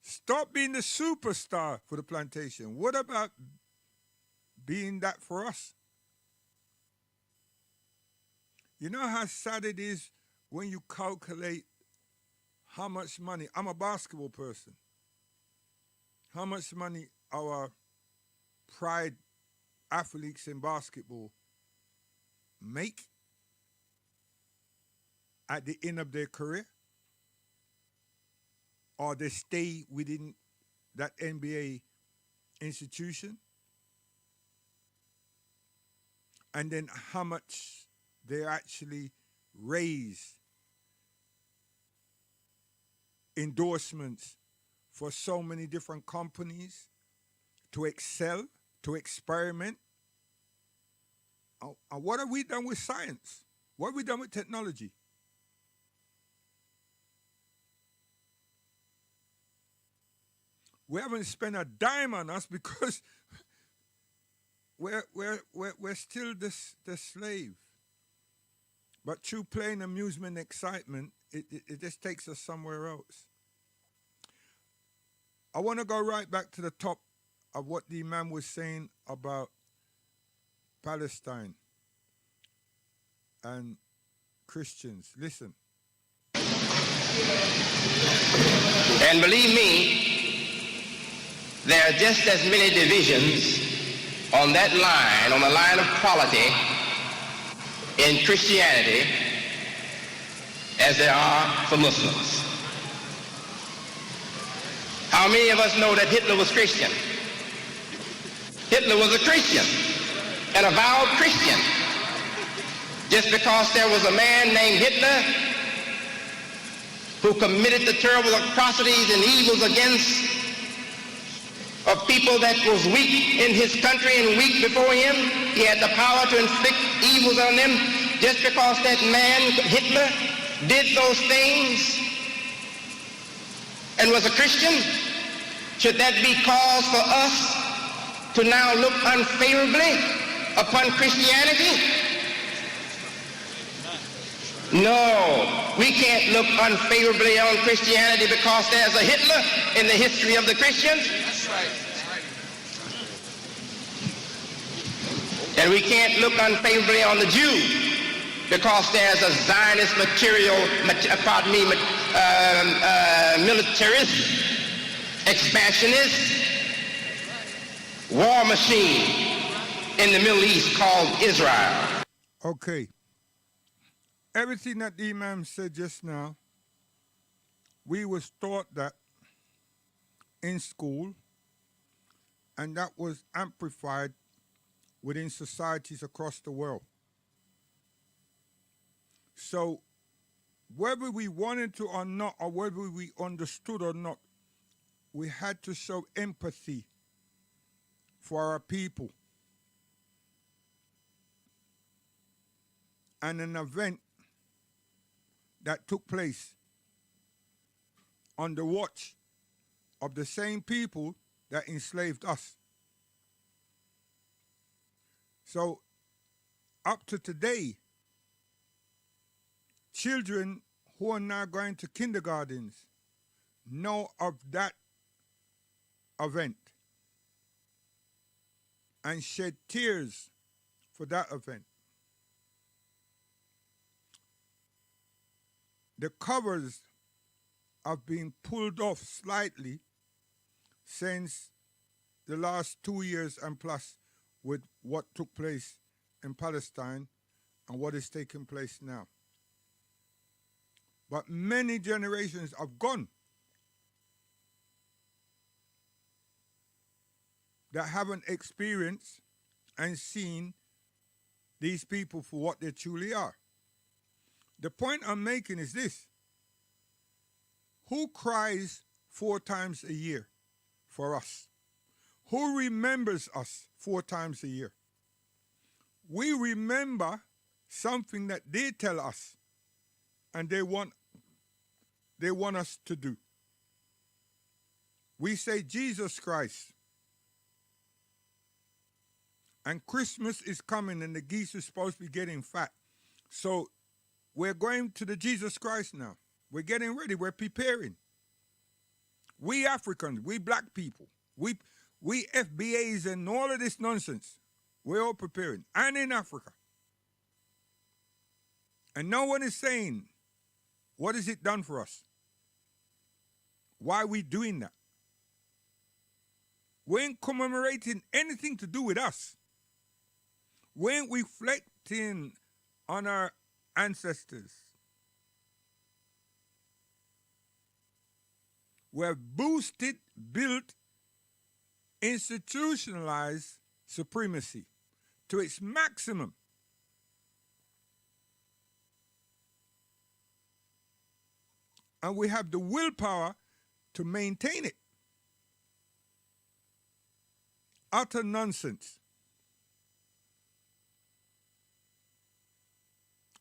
Stop being the superstar for the plantation. What about being that for us? You know how sad it is when you calculate how much money, I'm a basketball person, how much money our pride athletes in basketball make at the end of their career, or they stay within that NBA institution, and then how much they actually raise endorsements for so many different companies to excel, to experiment. What have we done with science? What have we done with technology? We haven't spent a dime on us because we're still the slave. But through plain amusement, excitement, it just takes us somewhere else. I want to go right back to the top of what the Imam was saying about Palestine and Christians. Listen. And believe me, there are just as many divisions on that line, on the line of quality in Christianity as there are for Muslims. How many of us know that Hitler was Christian? Hitler was a Christian, an avowed Christian. Just because there was a man named Hitler who committed the terrible atrocities and evils against a people that was weak in his country and weak before him, he had the power to inflict evils on them. Just because that man, Hitler, did those things and was a Christian, should that be cause for us to now look unfavorably upon Christianity? No, we can't look unfavorably on Christianity because there's a Hitler in the history of the Christians. That's right. And we can't look unfavorably on the Jew because there's a Zionist militarist, expansionist war machine in the Middle East called Israel. Okay. Everything that the Imam said just now, we was taught that in school, and that was amplified within societies across the world. So whether we wanted to or not, or whether we understood or not, we had to show empathy for our people. And an event that took place on the watch of the same people that enslaved us. So up to today, children who are now going to kindergartens know of that event and shed tears for that event. The covers have been pulled off slightly since the last 2 years and plus with what took place in Palestine and what is taking place now. But many generations have gone that haven't experienced and seen these people for what they truly are. The point I'm making is this. Who cries 4 times a year for us? Who remembers us 4 times a year? We remember something that they tell us and they want us to do. We say Jesus Christ. And Christmas is coming and the geese are supposed to be getting fat. So we're going to the Jesus Christ now. We're getting ready. We're preparing. We Africans, we black people, we FBAs and all of this nonsense, we're all preparing. And in Africa. And no one is saying, what has it done for us? Why are we doing that? We ain't commemorating anything to do with us. We ain't reflecting on our ancestors. We have boosted, built, institutionalized supremacy to its maximum. And we have the willpower to maintain it. Utter nonsense.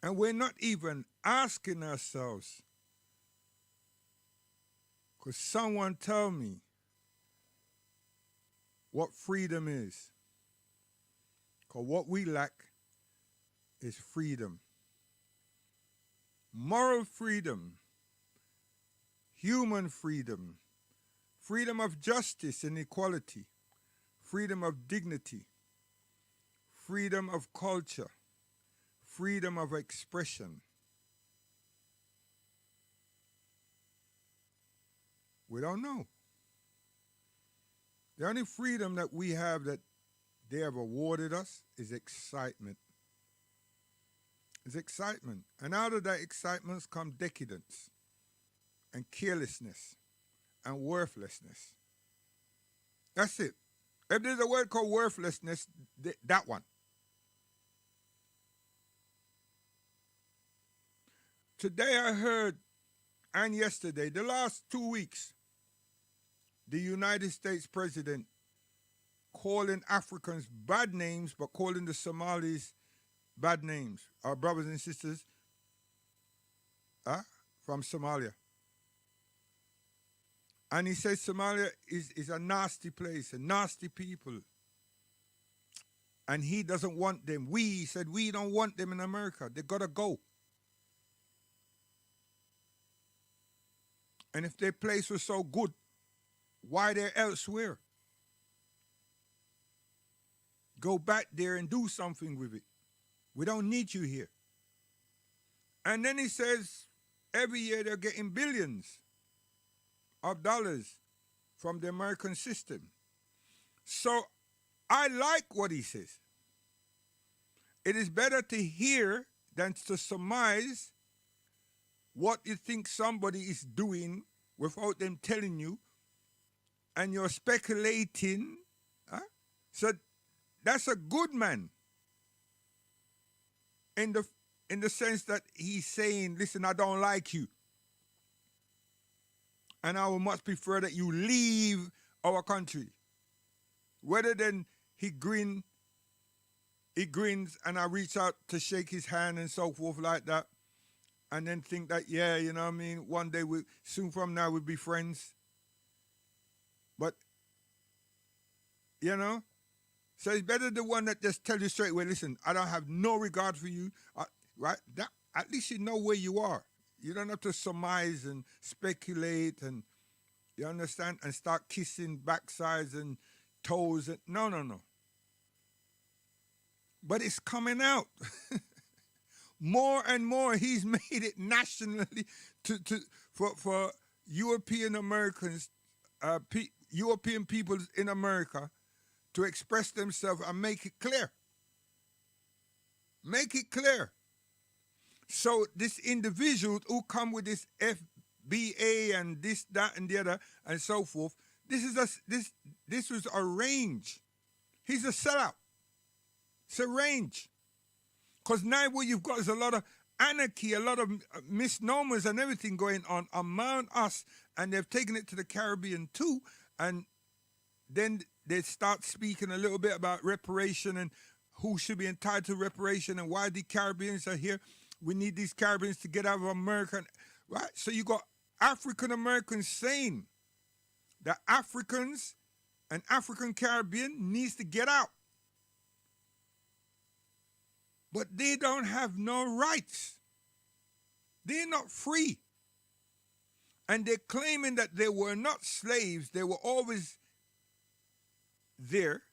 And we're not even asking ourselves, could someone tell me what freedom is? Because what we lack is freedom. Moral freedom, human freedom, freedom of justice and equality, freedom of dignity, freedom of culture, freedom of expression. We don't know. The only freedom that we have that they have awarded us is excitement. It's excitement. And out of that excitement comes decadence and carelessness and worthlessness. That's it. If there's a word called worthlessness, that one. Today I heard, and yesterday, the last 2 weeks, the United States president calling Africans bad names, but calling the Somalis bad names. Our brothers and sisters from Somalia. And he says Somalia is a nasty place, a nasty people. And he doesn't want them. He said, we don't want them in America. They gotta go. And if their place was so good, why they're elsewhere? Go back there and do something with it. We don't need you here. And then he says, every year they're getting billions of dollars from the American system. So I like what he says. It is better to hear than to surmise what you think somebody is doing without them telling you, and you're speculating. So that's a good man in the sense that he's saying, listen, I don't like you. And I would much prefer that you leave our country. Rather than he grins and I reach out to shake his hand and so forth like that. And then think that, yeah, you know what I mean, one day, soon from now, we'll be friends. But, you know, so it's better the one that just tell you straight away, listen, I don't have no regard for you, right? That, at least you know where you are. You don't have to surmise and speculate and, you understand, and start kissing backsides and toes. No. But it's coming out. More and more, he's made it nationally for European Americans, European people in America to express themselves and make it clear. Make it clear. So this individual who come with this FBA and this, that, and the other, and so forth, this was arranged. He's a sellout. It's arranged. Because now what you've got is a lot of anarchy, a lot of misnomers and everything going on among us, and they've taken it to the Caribbean too, and then they start speaking a little bit about reparation and who should be entitled to reparation and why the Caribbeans are here. We need these Caribbeans to get out of America, right? So you got African Americans saying that Africans and African Caribbean needs to get out. But they don't have no rights. They're not free. And they're claiming that they were not slaves. They were always there.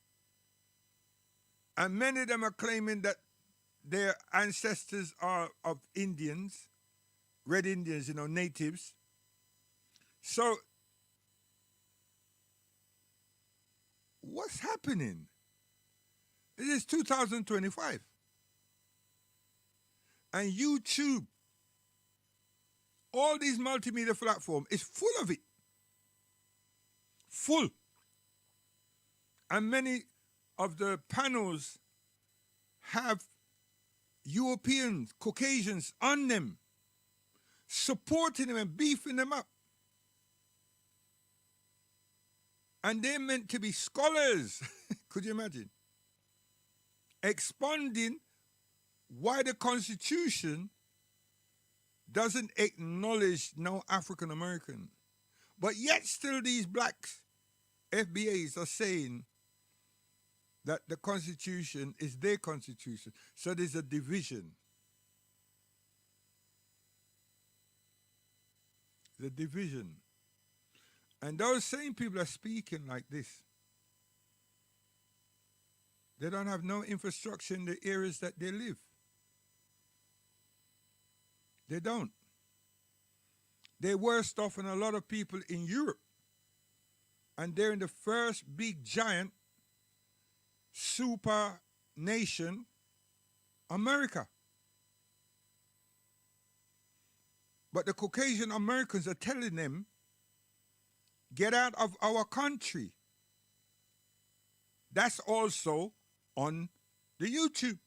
And many of them are claiming that their ancestors are of Indians, Red Indians, you know, natives. So, what's happening? It is 2025. And YouTube, all these multimedia platforms is full of it. Full. And many of the panels have Europeans, Caucasians on them, supporting them and beefing them up. And they're meant to be scholars. Could you imagine? Expounding why the Constitution doesn't acknowledge no African American. But yet still these blacks, FBAs, are saying that the Constitution is their Constitution. So there's a division. The division. And those same people are speaking like this. They don't have no infrastructure in the areas that they live. They don't. They're worse off than a lot of people in Europe. And they're in the first big giant super nation, America. But the Caucasian Americans are telling them, get out of our country. That's also on the YouTube.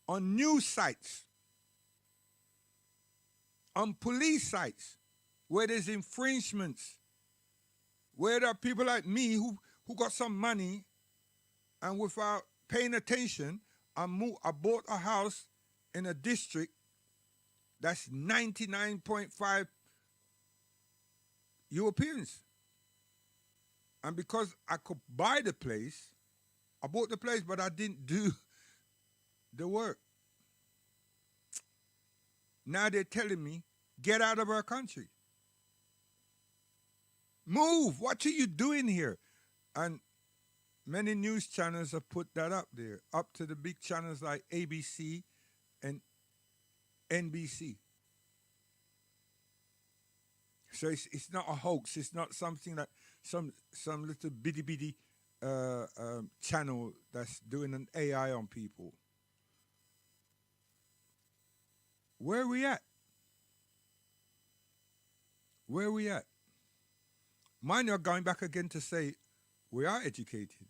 On news sites. On police sites where there's infringements. Where there are people like me who got some money and without paying attention, I bought a house in a district that's 99.5 Europeans. And because I could buy the place, I bought the place, but I didn't do the work. Now they're telling me, get out of our country. Move, what are you doing here? And many news channels have put that up there, up to the big channels like ABC and NBC. So it's not a hoax. It's not something that some little bitty channel that's doing an AI on people. Where are we at? Where are we at? Mine are going back again to say we are educated.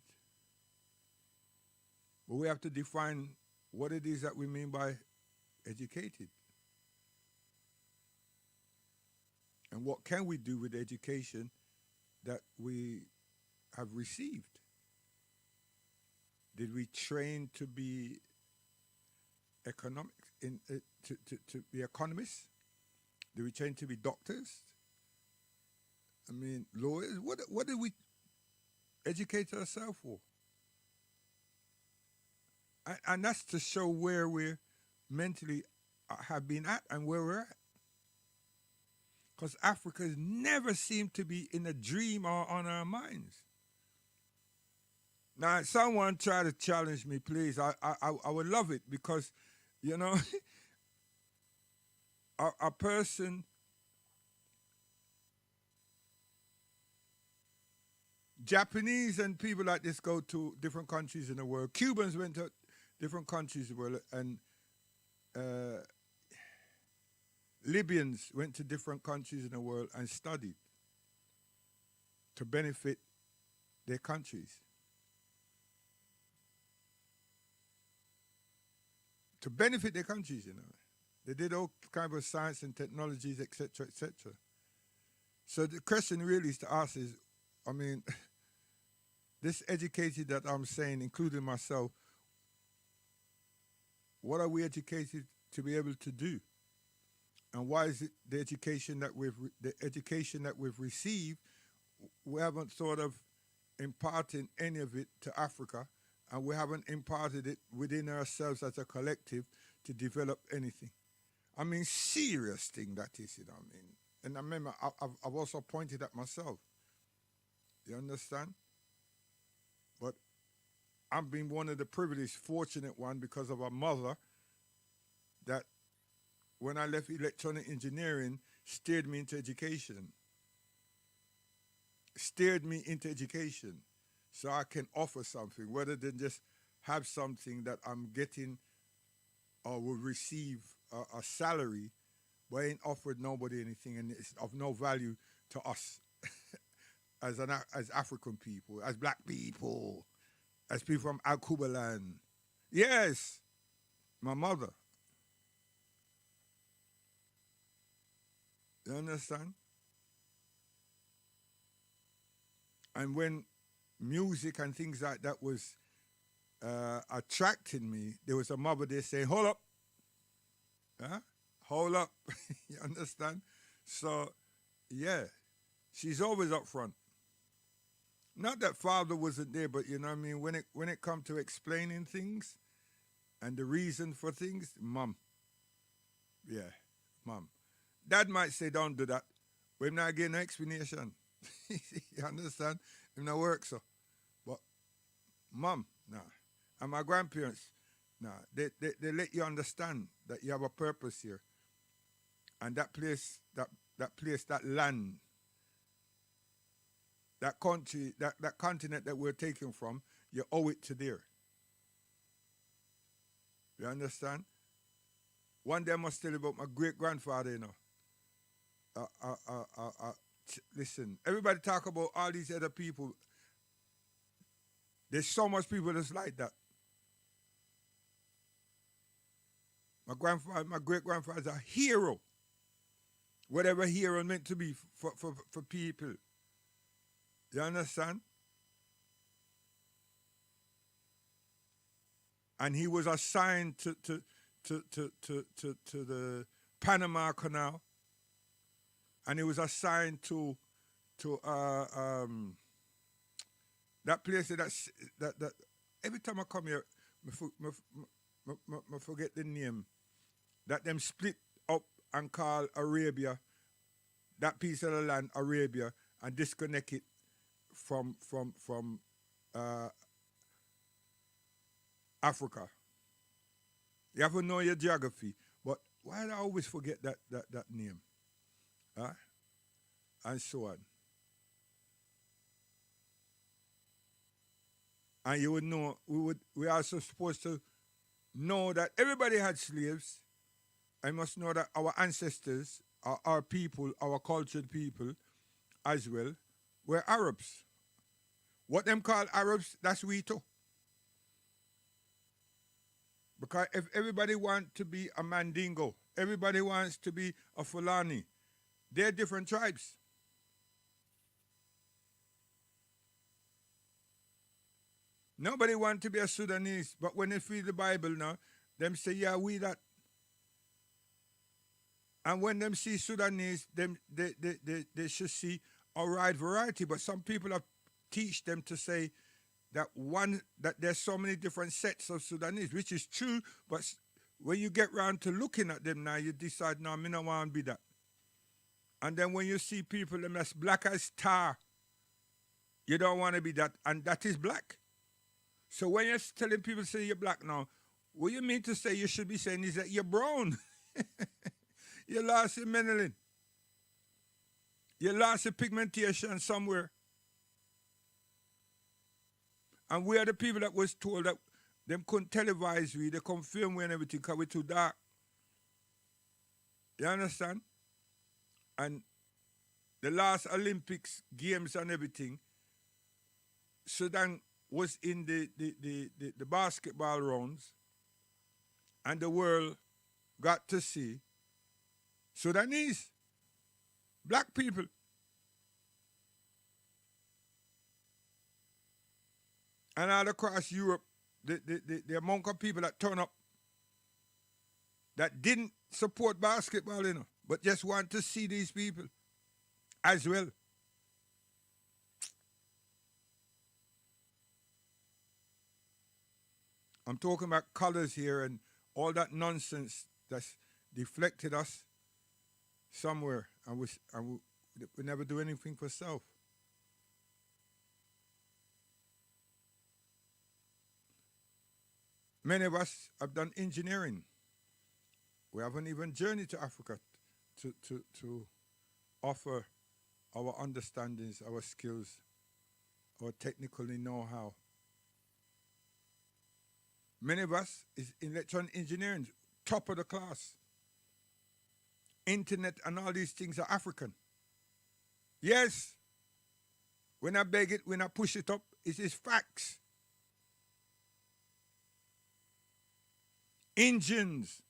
But we have to define what it is that we mean by educated. And what can we do with the education that we have received? Did we train to be to be economists? Did we train to be doctors? I mean, lawyers? What did we educate ourselves for? And that's to show where we're mentally have been at and where we're at. Because Africa never seemed to be in a dream or on our minds. Now, someone try to challenge me, please. I would love it because, you know, a person Japanese and people like this go to different countries in the world. Cubans went to different countries in the world, and Libyans went to different countries in the world and studied to benefit their countries. To benefit their countries, you know. They did all kinds of science and technologies, etc., etc. So the question really is to ask is, I mean, this educated that I'm saying, including myself, what are we educated to be able to do? And why is it the education that we've received, we haven't thought of imparting any of it to Africa, and we haven't imparted it within ourselves as a collective to develop anything? I mean, serious thing that is, you know what I mean? And I remember I've also pointed at myself. You understand? But I've been one of the privileged, fortunate one because of a mother that when I left electronic engineering, steered me into education. Steered me into education so I can offer something rather than just have something that I'm getting or will receive a salary, but ain't offered nobody anything, and it's of no value to us as African people, as black people, as people from Akuba land. Yes, my mother. You understand? And when music and things like that was attracting me, there was a mother there saying, "Hold up, huh? Hold up." You understand? So, yeah, she's always up front. Not that father wasn't there, but you know what I mean. When it come to explaining things and the reason for things, mom, yeah, mom. Dad might say, "Don't do that," but him not getting no explanation. You understand? Him not work so. But mom, nah. And my grandparents, nah. They let you understand that you have a purpose here. And that place, that place, that land, that country, that continent that we're taking from, you owe it to there. You understand? One day I must tell you about my great grandfather, you know. Listen, everybody talk about all these other people. There's so much people that's like that. My grandfather, my great grandfather's a hero. Whatever hero meant to be for people. You understand? And he was assigned to the Panama Canal, and he was assigned to that place that every time I come here, I forget the name. That them split up and call Arabia, that piece of the land Arabia, and disconnect it from Africa. You have to know your geography. But why do I always forget that name? Huh? And so on. And you would know, we are also supposed to know that everybody had slaves. I must know that our ancestors, our people, our cultured people as well, were Arabs. What them call Arabs, that's we too. Because if everybody wants to be a Mandingo, everybody wants to be a Fulani, they're different tribes. Nobody wants to be a Sudanese, but when they read the Bible now, them say, yeah, we that. And when them see Sudanese, they should see a wide variety. But some people have teach them to say that there's so many different sets of Sudanese, which is true. But when you get round to looking at them now, you decide, no, me no want to be that. And then when you see people them as black as tar, you don't want to be that, and that is black. So when you're telling people say you're black now, what you mean to say you should be saying is that you're brown. You lost your melanin. You lost your pigmentation somewhere. And we are the people that was told that them couldn't televise we, they couldn't film we and everything because we're too dark. You understand? And the last Olympics, games and everything, Sudan was in the basketball rounds, and the world got to see Sudanese, black people. And all across Europe, the amount of people that turn up that didn't support basketball, you know, but just want to see these people as well. I'm talking about colors here and all that nonsense that's deflected us somewhere, and we never do anything for self. Many of us have done engineering. We haven't even journeyed to Africa to offer our understandings, our skills, our technical know-how. Many of us is electronic engineering, top of the class. Internet and all these things are African. Yes, when I beg it, when I push it up, it is facts. Engines.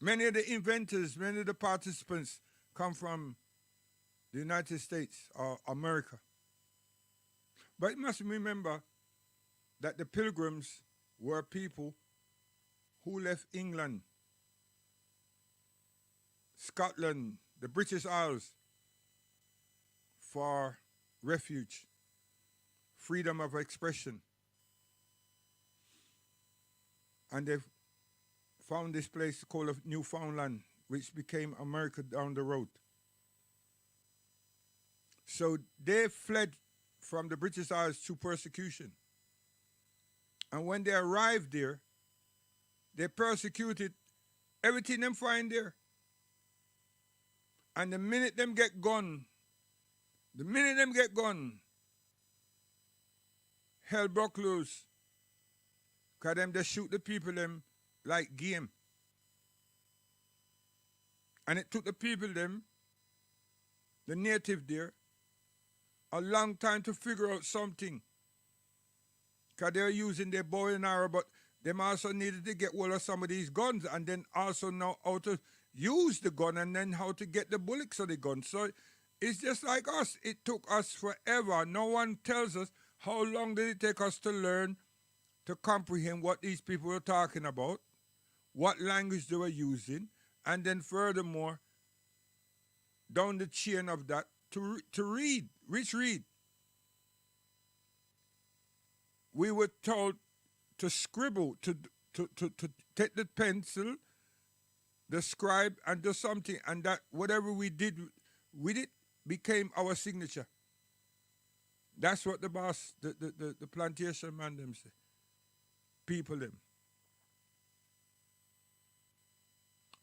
Many of the inventors, many of the participants come from the United States or America. But you must remember that the Pilgrims were people who left England, Scotland, the British Isles for refuge, freedom of expression. And they found this place called Newfoundland, which became America down the road. So they fled from the British Isles to persecution. And when they arrived there, they persecuted everything them find there. And the minute them get gone, hell broke loose. Because them just shoot the people them like game. And it took the people them, the native there, a long time to figure out something. Because they're using their bow and arrow, but them also needed to get hold of some of these guns and then also know how to use the gun and then how to get the bullets of the gun. So it's just like us. It took us forever. No one tells us how long did it take us to learn to comprehend what these people were talking about, what language they were using, and then furthermore, down the chain of that, to read, read. We were told to scribble, to take the pencil, the scribe, and do something, and that whatever we did with it became our signature. That's what the boss, the plantation man them say. People them.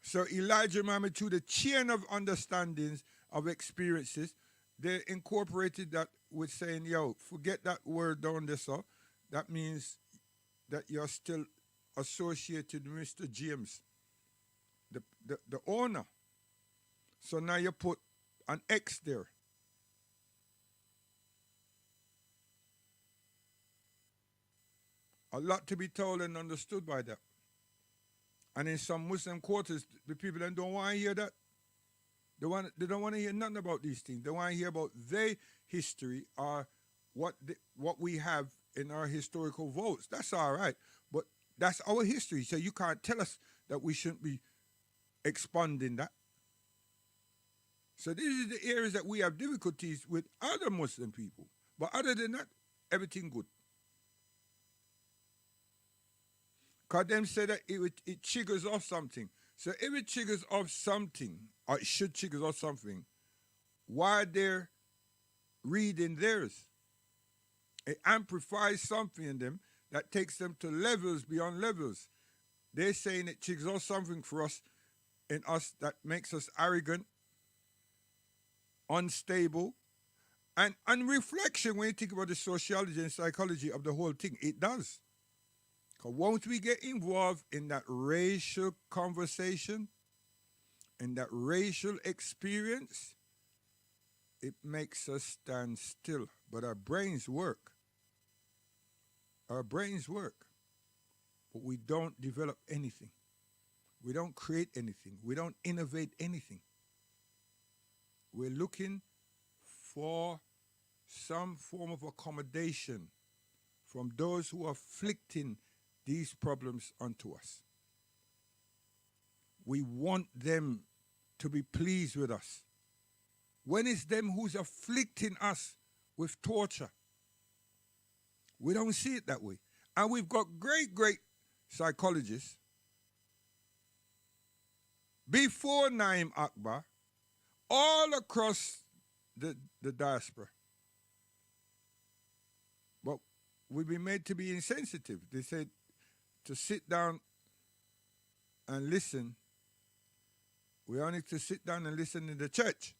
So Elijah Muhammad, through the chain of understandings, of experiences, they incorporated that with saying, yo, forget that word down there, so that means that you're still associated with Mr. James, the owner. So now you put an X there. A lot to be told and understood by that. And in some Muslim quarters, the people then don't want to hear that. They don't want to hear nothing about these things. They want to hear about their history or what we have in our historical votes. That's all right. But that's our history. So you can't tell us that we shouldn't be expanding that. So these are the areas that we have difficulties with other Muslim people. But other than that, everything good. Because them say that it triggers off something. So if it triggers off something, or it should trigger off something, why they're reading theirs? It amplifies something in them that takes them to levels beyond levels. They're saying it triggers off something for us, in us, that makes us arrogant, unstable, and on reflection, when you think about the sociology and psychology of the whole thing, it does. Because once we get involved in that racial conversation, in that racial experience, it makes us stand still. But our brains work. Our brains work. But we don't develop anything. We don't create anything. We don't innovate anything. We're looking for some form of accommodation from those who are afflicting these problems onto us. We want them to be pleased with us. When it's them who's afflicting us with torture, we don't see it that way. And we've got great, great psychologists before Naim Akbar, all across the diaspora. But we've been made to be insensitive. They said to sit down and listen. We only to sit down and listen in the church.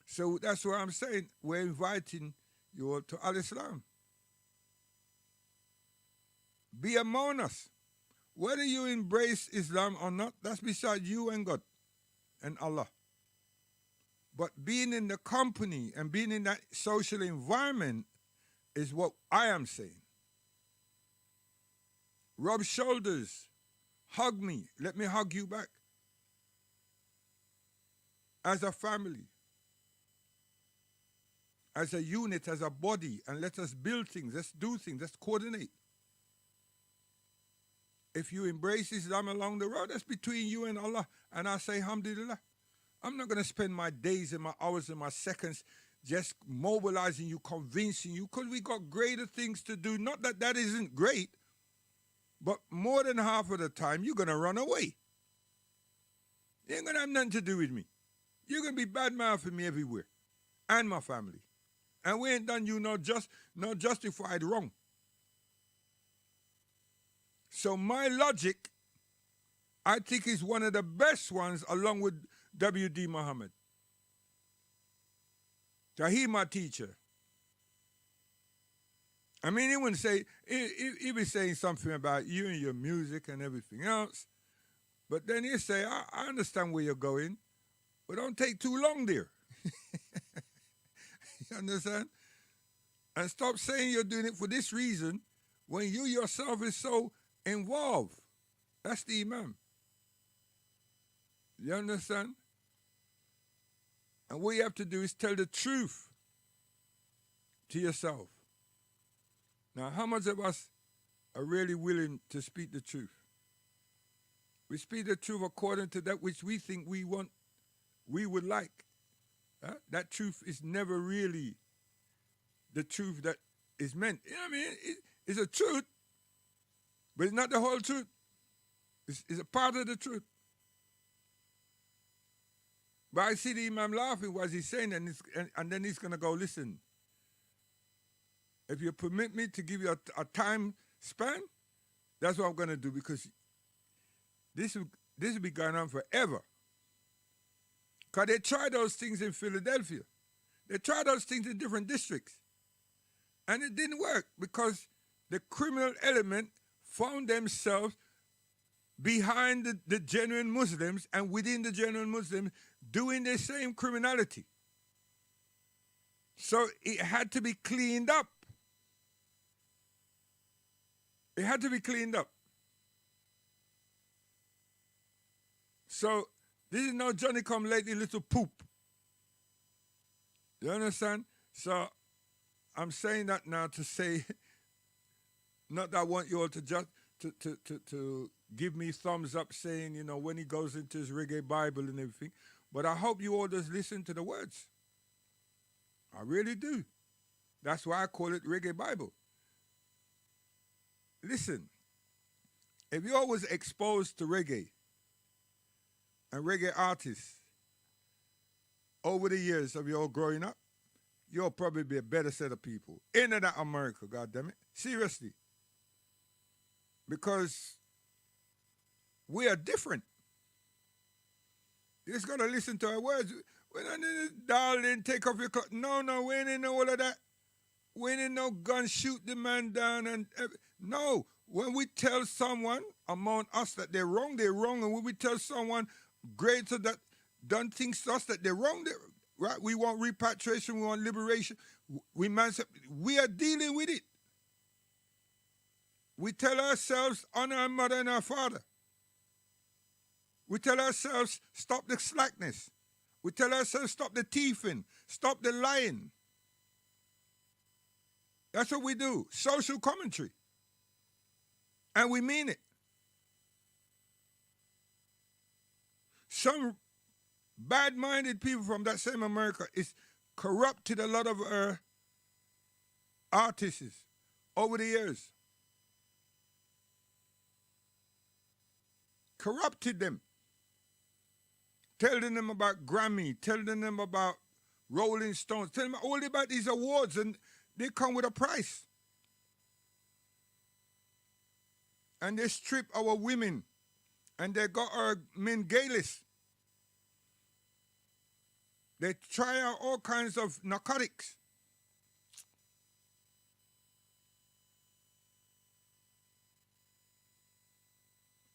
So that's what I'm saying. We're inviting you all to Al-Islam. be among us. Whether you embrace Islam or not, that's beside you and God and Allah. But being in the company and being in that social environment is what I am saying. Rub shoulders, hug me, let me hug you back. As a family, as a unit, as a body, and let us build things, let's do things, let's coordinate. If you embrace Islam along the road, that's between you and Allah. And I say, alhamdulillah. I'm not going to spend my days and my hours and my seconds just mobilizing you, convincing you, because we got greater things to do. Not that that isn't great, but more than half of the time, you're going to run away. You ain't going to have nothing to do with me. You're going to be bad-mouthing me everywhere, and my family. And we ain't done you no justified wrong. So my logic, I think, is one of the best ones, along with W.D. Muhammad. So he my teacher. I mean, he wouldn't say, he be saying something about you and your music and everything else. But then he'd say, I understand where you're going, but don't take too long there. You understand? And stop saying you're doing it for this reason when you yourself is so involved. That's the Imam. You understand? And what you have to do is tell the truth to yourself. Now, how much of us are really willing to speak the truth? We speak the truth according to that which we think we want, we would like. That truth is never really the truth that is meant. You know what I mean? It's a truth, but it's not the whole truth. It's a part of the truth. But I see the Imam laughing while he's saying that, and then he's going to go, listen, if you permit me to give you a time span, that's what I'm going to do, because this will be going on forever. Because they tried those things in Philadelphia. They tried those things in different districts. And it didn't work because the criminal element found themselves behind the genuine Muslims and within the genuine Muslims doing the same criminality. So it had to be cleaned up. It had to be cleaned up. So this is no Johnny come lately little poop. You understand? So I'm saying that now to say, not that I want you all to just to give me thumbs up saying, you know, when he goes into his reggae Bible and everything, but I hope you all just listen to the words. I really do. That's why I call it Reggae Bible. Listen, if you're always exposed to reggae and reggae artists over the years of your growing up, you'll probably be a better set of people in and out of America, goddammit. Seriously. Because we are different. You just got to listen to our words. We don't need to darling, take off your coat. No, we ain't in all of that. We ain't in no gun, shoot the man down. No, when we tell someone among us that they're wrong, they're wrong. And when we tell someone greater that done things to us that they're wrong, right? We want repatriation, we want liberation. We are dealing with it. We tell ourselves, honor our mother and our father. We tell ourselves, stop the slackness. We tell ourselves, stop the thieving, stop the lying. That's what we do, social commentary. And we mean it. Some bad-minded people from that same America is corrupted a lot of our artists over the years. Corrupted them. Telling them about Grammy, telling them about Rolling Stones, telling them all about these awards, and they come with a price. And they strip our women, and they got our men gayless. They try out all kinds of narcotics.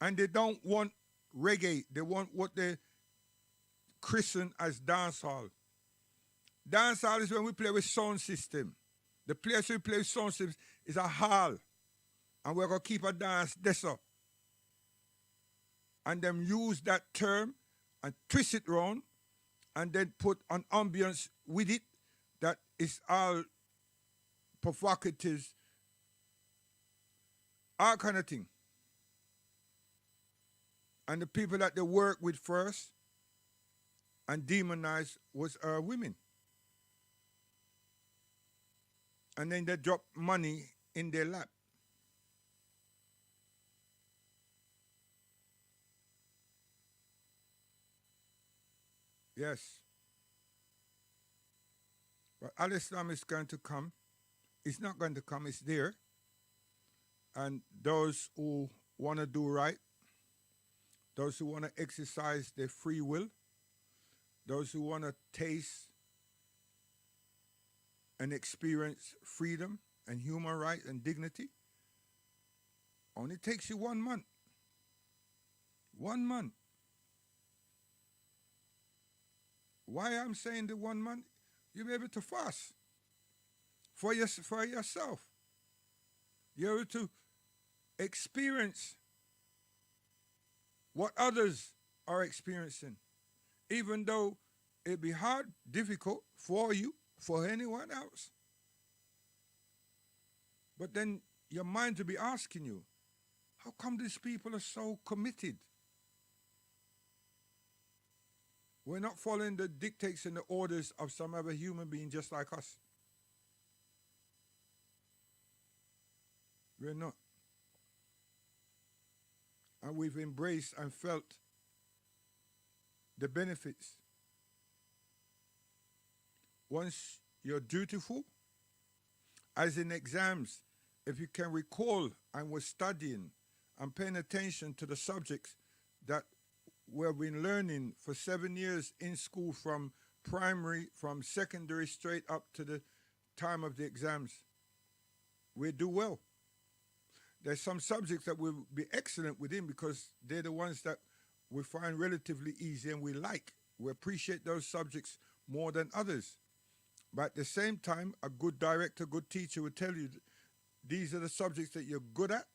And they don't want reggae. They want what they christen as dancehall. Dancehall is when we play with sound system. The place we play with sound system is a hall. And we're going to keep a dance this up. And them use that term and twist it round and then put an ambience with it that is all provocative, all kind of thing. And the people that they work with first and demonize was women. And then they drop money in their lap. Yes. But Al-Islam is going to come. It's not going to come, it's there. And those who want to do right, those who want to exercise their free will, those who want to taste and experience freedom and human rights and dignity, only takes you 1 month. 1 month. Why I'm saying the 1 month? You'll be able to fast for yourself. You're able to experience what others are experiencing, even though it be hard, difficult for you, for anyone else. But then your mind will be asking you, how come these people are so committed? We're not following the dictates and the orders of some other human being just like us. We're not. And we've embraced and felt the benefits. Once you're dutiful, as in exams, if you can recall and were studying and paying attention to the subjects that we've been learning for 7 years in school, from primary, from secondary, straight up to the time of the exams, we do well. There's some subjects that will be excellent within because they're the ones that we find relatively easy and we like. We appreciate those subjects more than others. But at the same time, a good director, good teacher will tell you these are the subjects that you're good at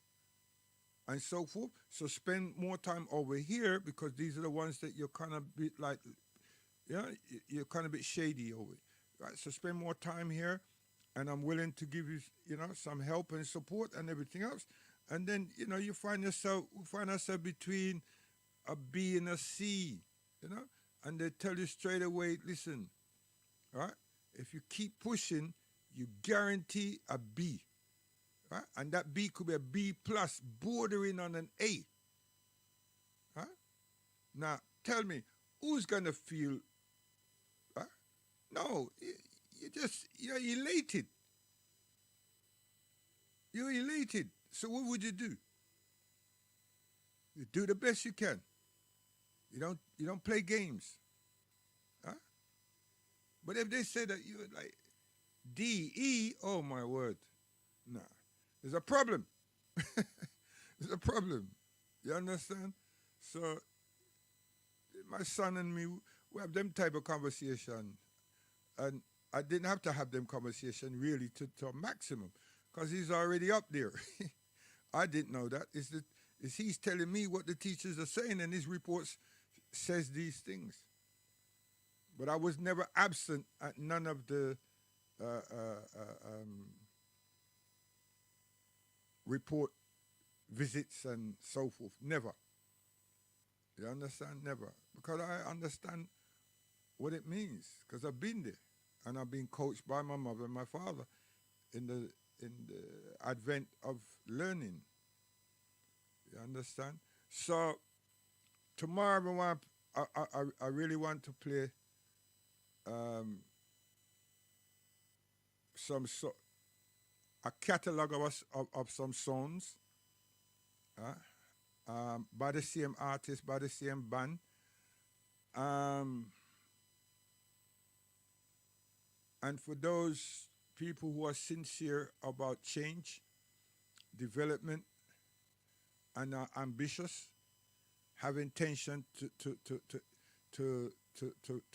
and so forth. So spend more time over here because these are the ones that you're kind of bit like, you're kind of a bit shady over. Right? So spend more time here, and I'm willing to give you, some help and support and everything else. And then, you find ourselves between a B and a C, and they tell you straight away, listen, all right, if you keep pushing, you guarantee a B. Right? And that B could be a B plus, bordering on an A. Right? Now, tell me, who's going to feel, right? No, you're elated. You're elated. So what would you do? You do the best you can. You don't play games. Huh? But if they say that you're like D, E, oh my word. Nah. There's a problem. There's a problem. You understand? So my son and me, we have them type of conversation. And I didn't have to have them conversation really to a maximum because he's already up there. I didn't know that. He's telling me what the teachers are saying, and his reports says these things. But I was never absent at none of the report visits and so forth. Never. You understand? Never. Because I understand what it means. Because I've been there. And I've been coached by my mother and my father in the advent of learning. You understand? So tomorrow I really want to play a catalog of some songs by the same artist, by the same band. And for those people who are sincere about change, development, and are ambitious, have intention to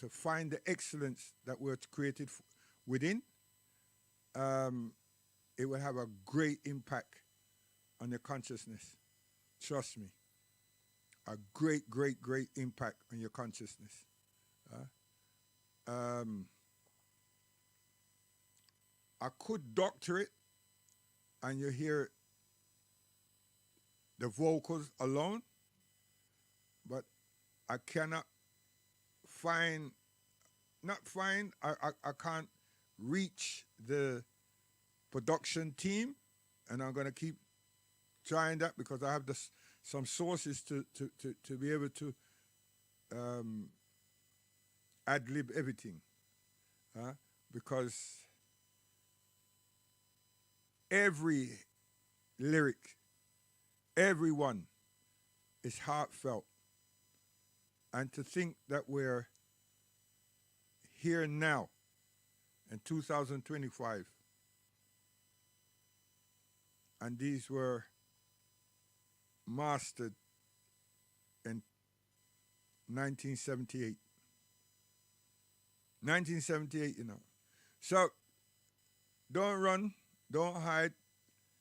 find the excellence that we're created within, it will have a great impact on your consciousness. Trust me. A great, great, great impact on your consciousness. I could doctor it, and you hear the vocals alone, but I cannot I can't reach the production team, and I'm going to keep trying that because I have some sources to be able to ad-lib everything, because every lyric, everyone is heartfelt. And to think that we're here now in 2025, and these were mastered in 1978. 1978, you know. So don't run, don't hide,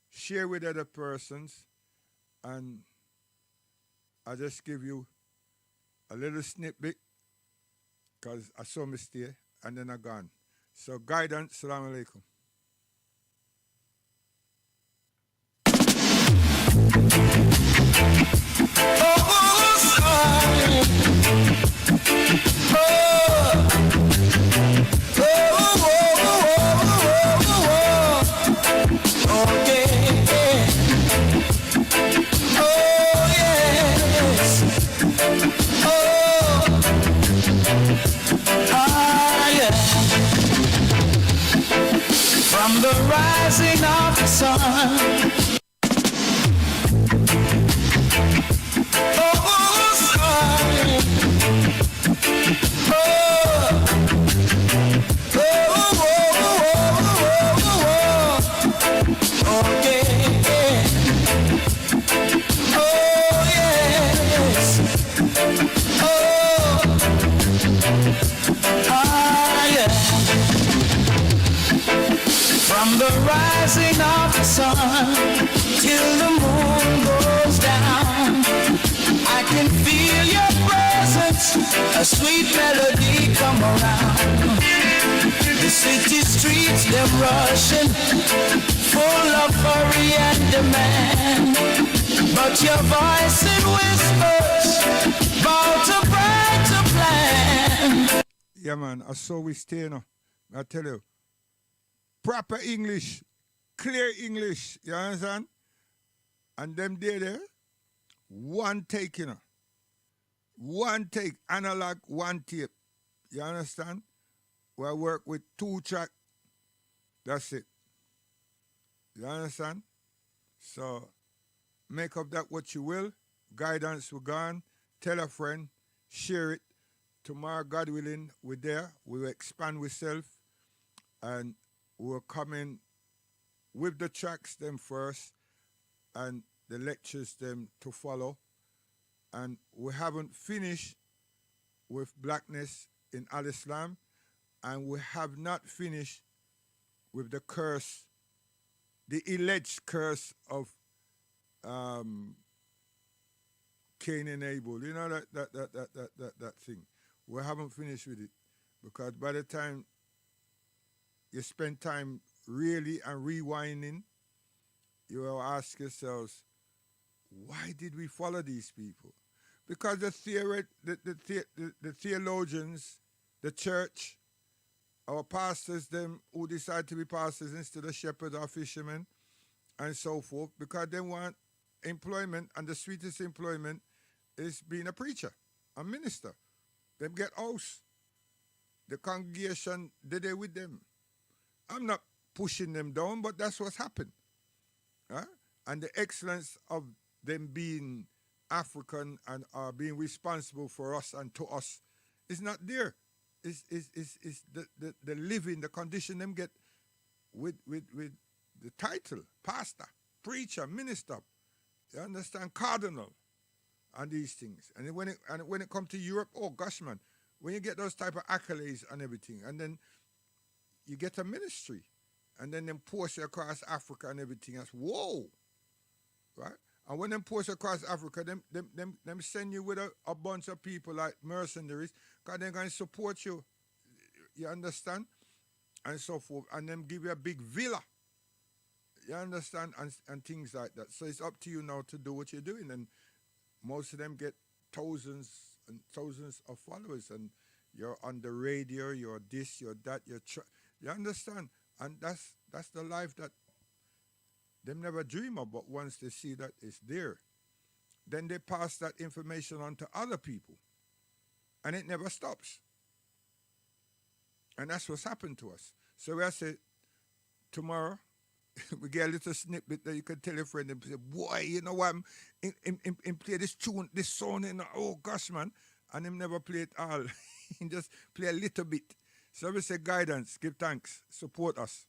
share with other persons, and I'll just give you a little snippet because I saw mistake and then I gone. So guidance, salam alaikum. From the rising of the sun, from the rising of the sun till the moon goes down, I can feel your presence, a sweet melody come around. The city streets, they're rushing, full of hurry and demand, but your voice it whispers about a brighter plan. Yeah, man, I saw we stay now. I tell you, proper English, clear English, you understand? And them there, one take, you know. One take, analog, one tape. You understand? We work with 2 track. That's it. You understand? So, make of that what you will. Guidance, we're gone. Tell a friend. Share it. Tomorrow, God willing, we're there. We will expand ourselves. And we're coming with the tracks them first and the lectures them to follow. And we haven't finished with blackness in Al-Islam, and we have not finished with the curse, the alleged curse of Cain and Abel. You know that thing. We haven't finished with it, because by the time you spend time really and rewinding, you will ask yourselves, why did we follow these people? Because the theologians, the church, our pastors, them who decide to be pastors instead of shepherds or fishermen, and so forth, because they want employment, and the sweetest employment is being a preacher, a minister. Them get house. The congregation, they're there with them. I'm not pushing them down, but that's what's happened. Huh? And the excellence of them being African and being responsible for us and to us is not there. It's the living, the condition them get with the title, pastor, preacher, minister. You understand? Cardinal. and these things. And when it comes to Europe, oh gosh, man, when you get those type of accolades and everything, and then you get a ministry, and then them push you across Africa and everything. That's whoa, right? And when them push across Africa, them send you with a bunch of people like mercenaries, because they're going to support you. You understand? And so forth. And them give you a big villa. You understand? And things like that. So it's up to you now to do what you're doing. And most of them get thousands and thousands of followers. And you're on the radio, you're this, you're that, you understand? And that's the life that them never dream of, but once they see that it's there, then they pass that information on to other people. And it never stops. And that's what's happened to us. So I say, tomorrow, we get a little snippet that you can tell your friend and say, boy, you know what, him play this tune, this song, and oh gosh, man. And him never play it all. He just play a little bit. So we say guidance, give thanks, support us.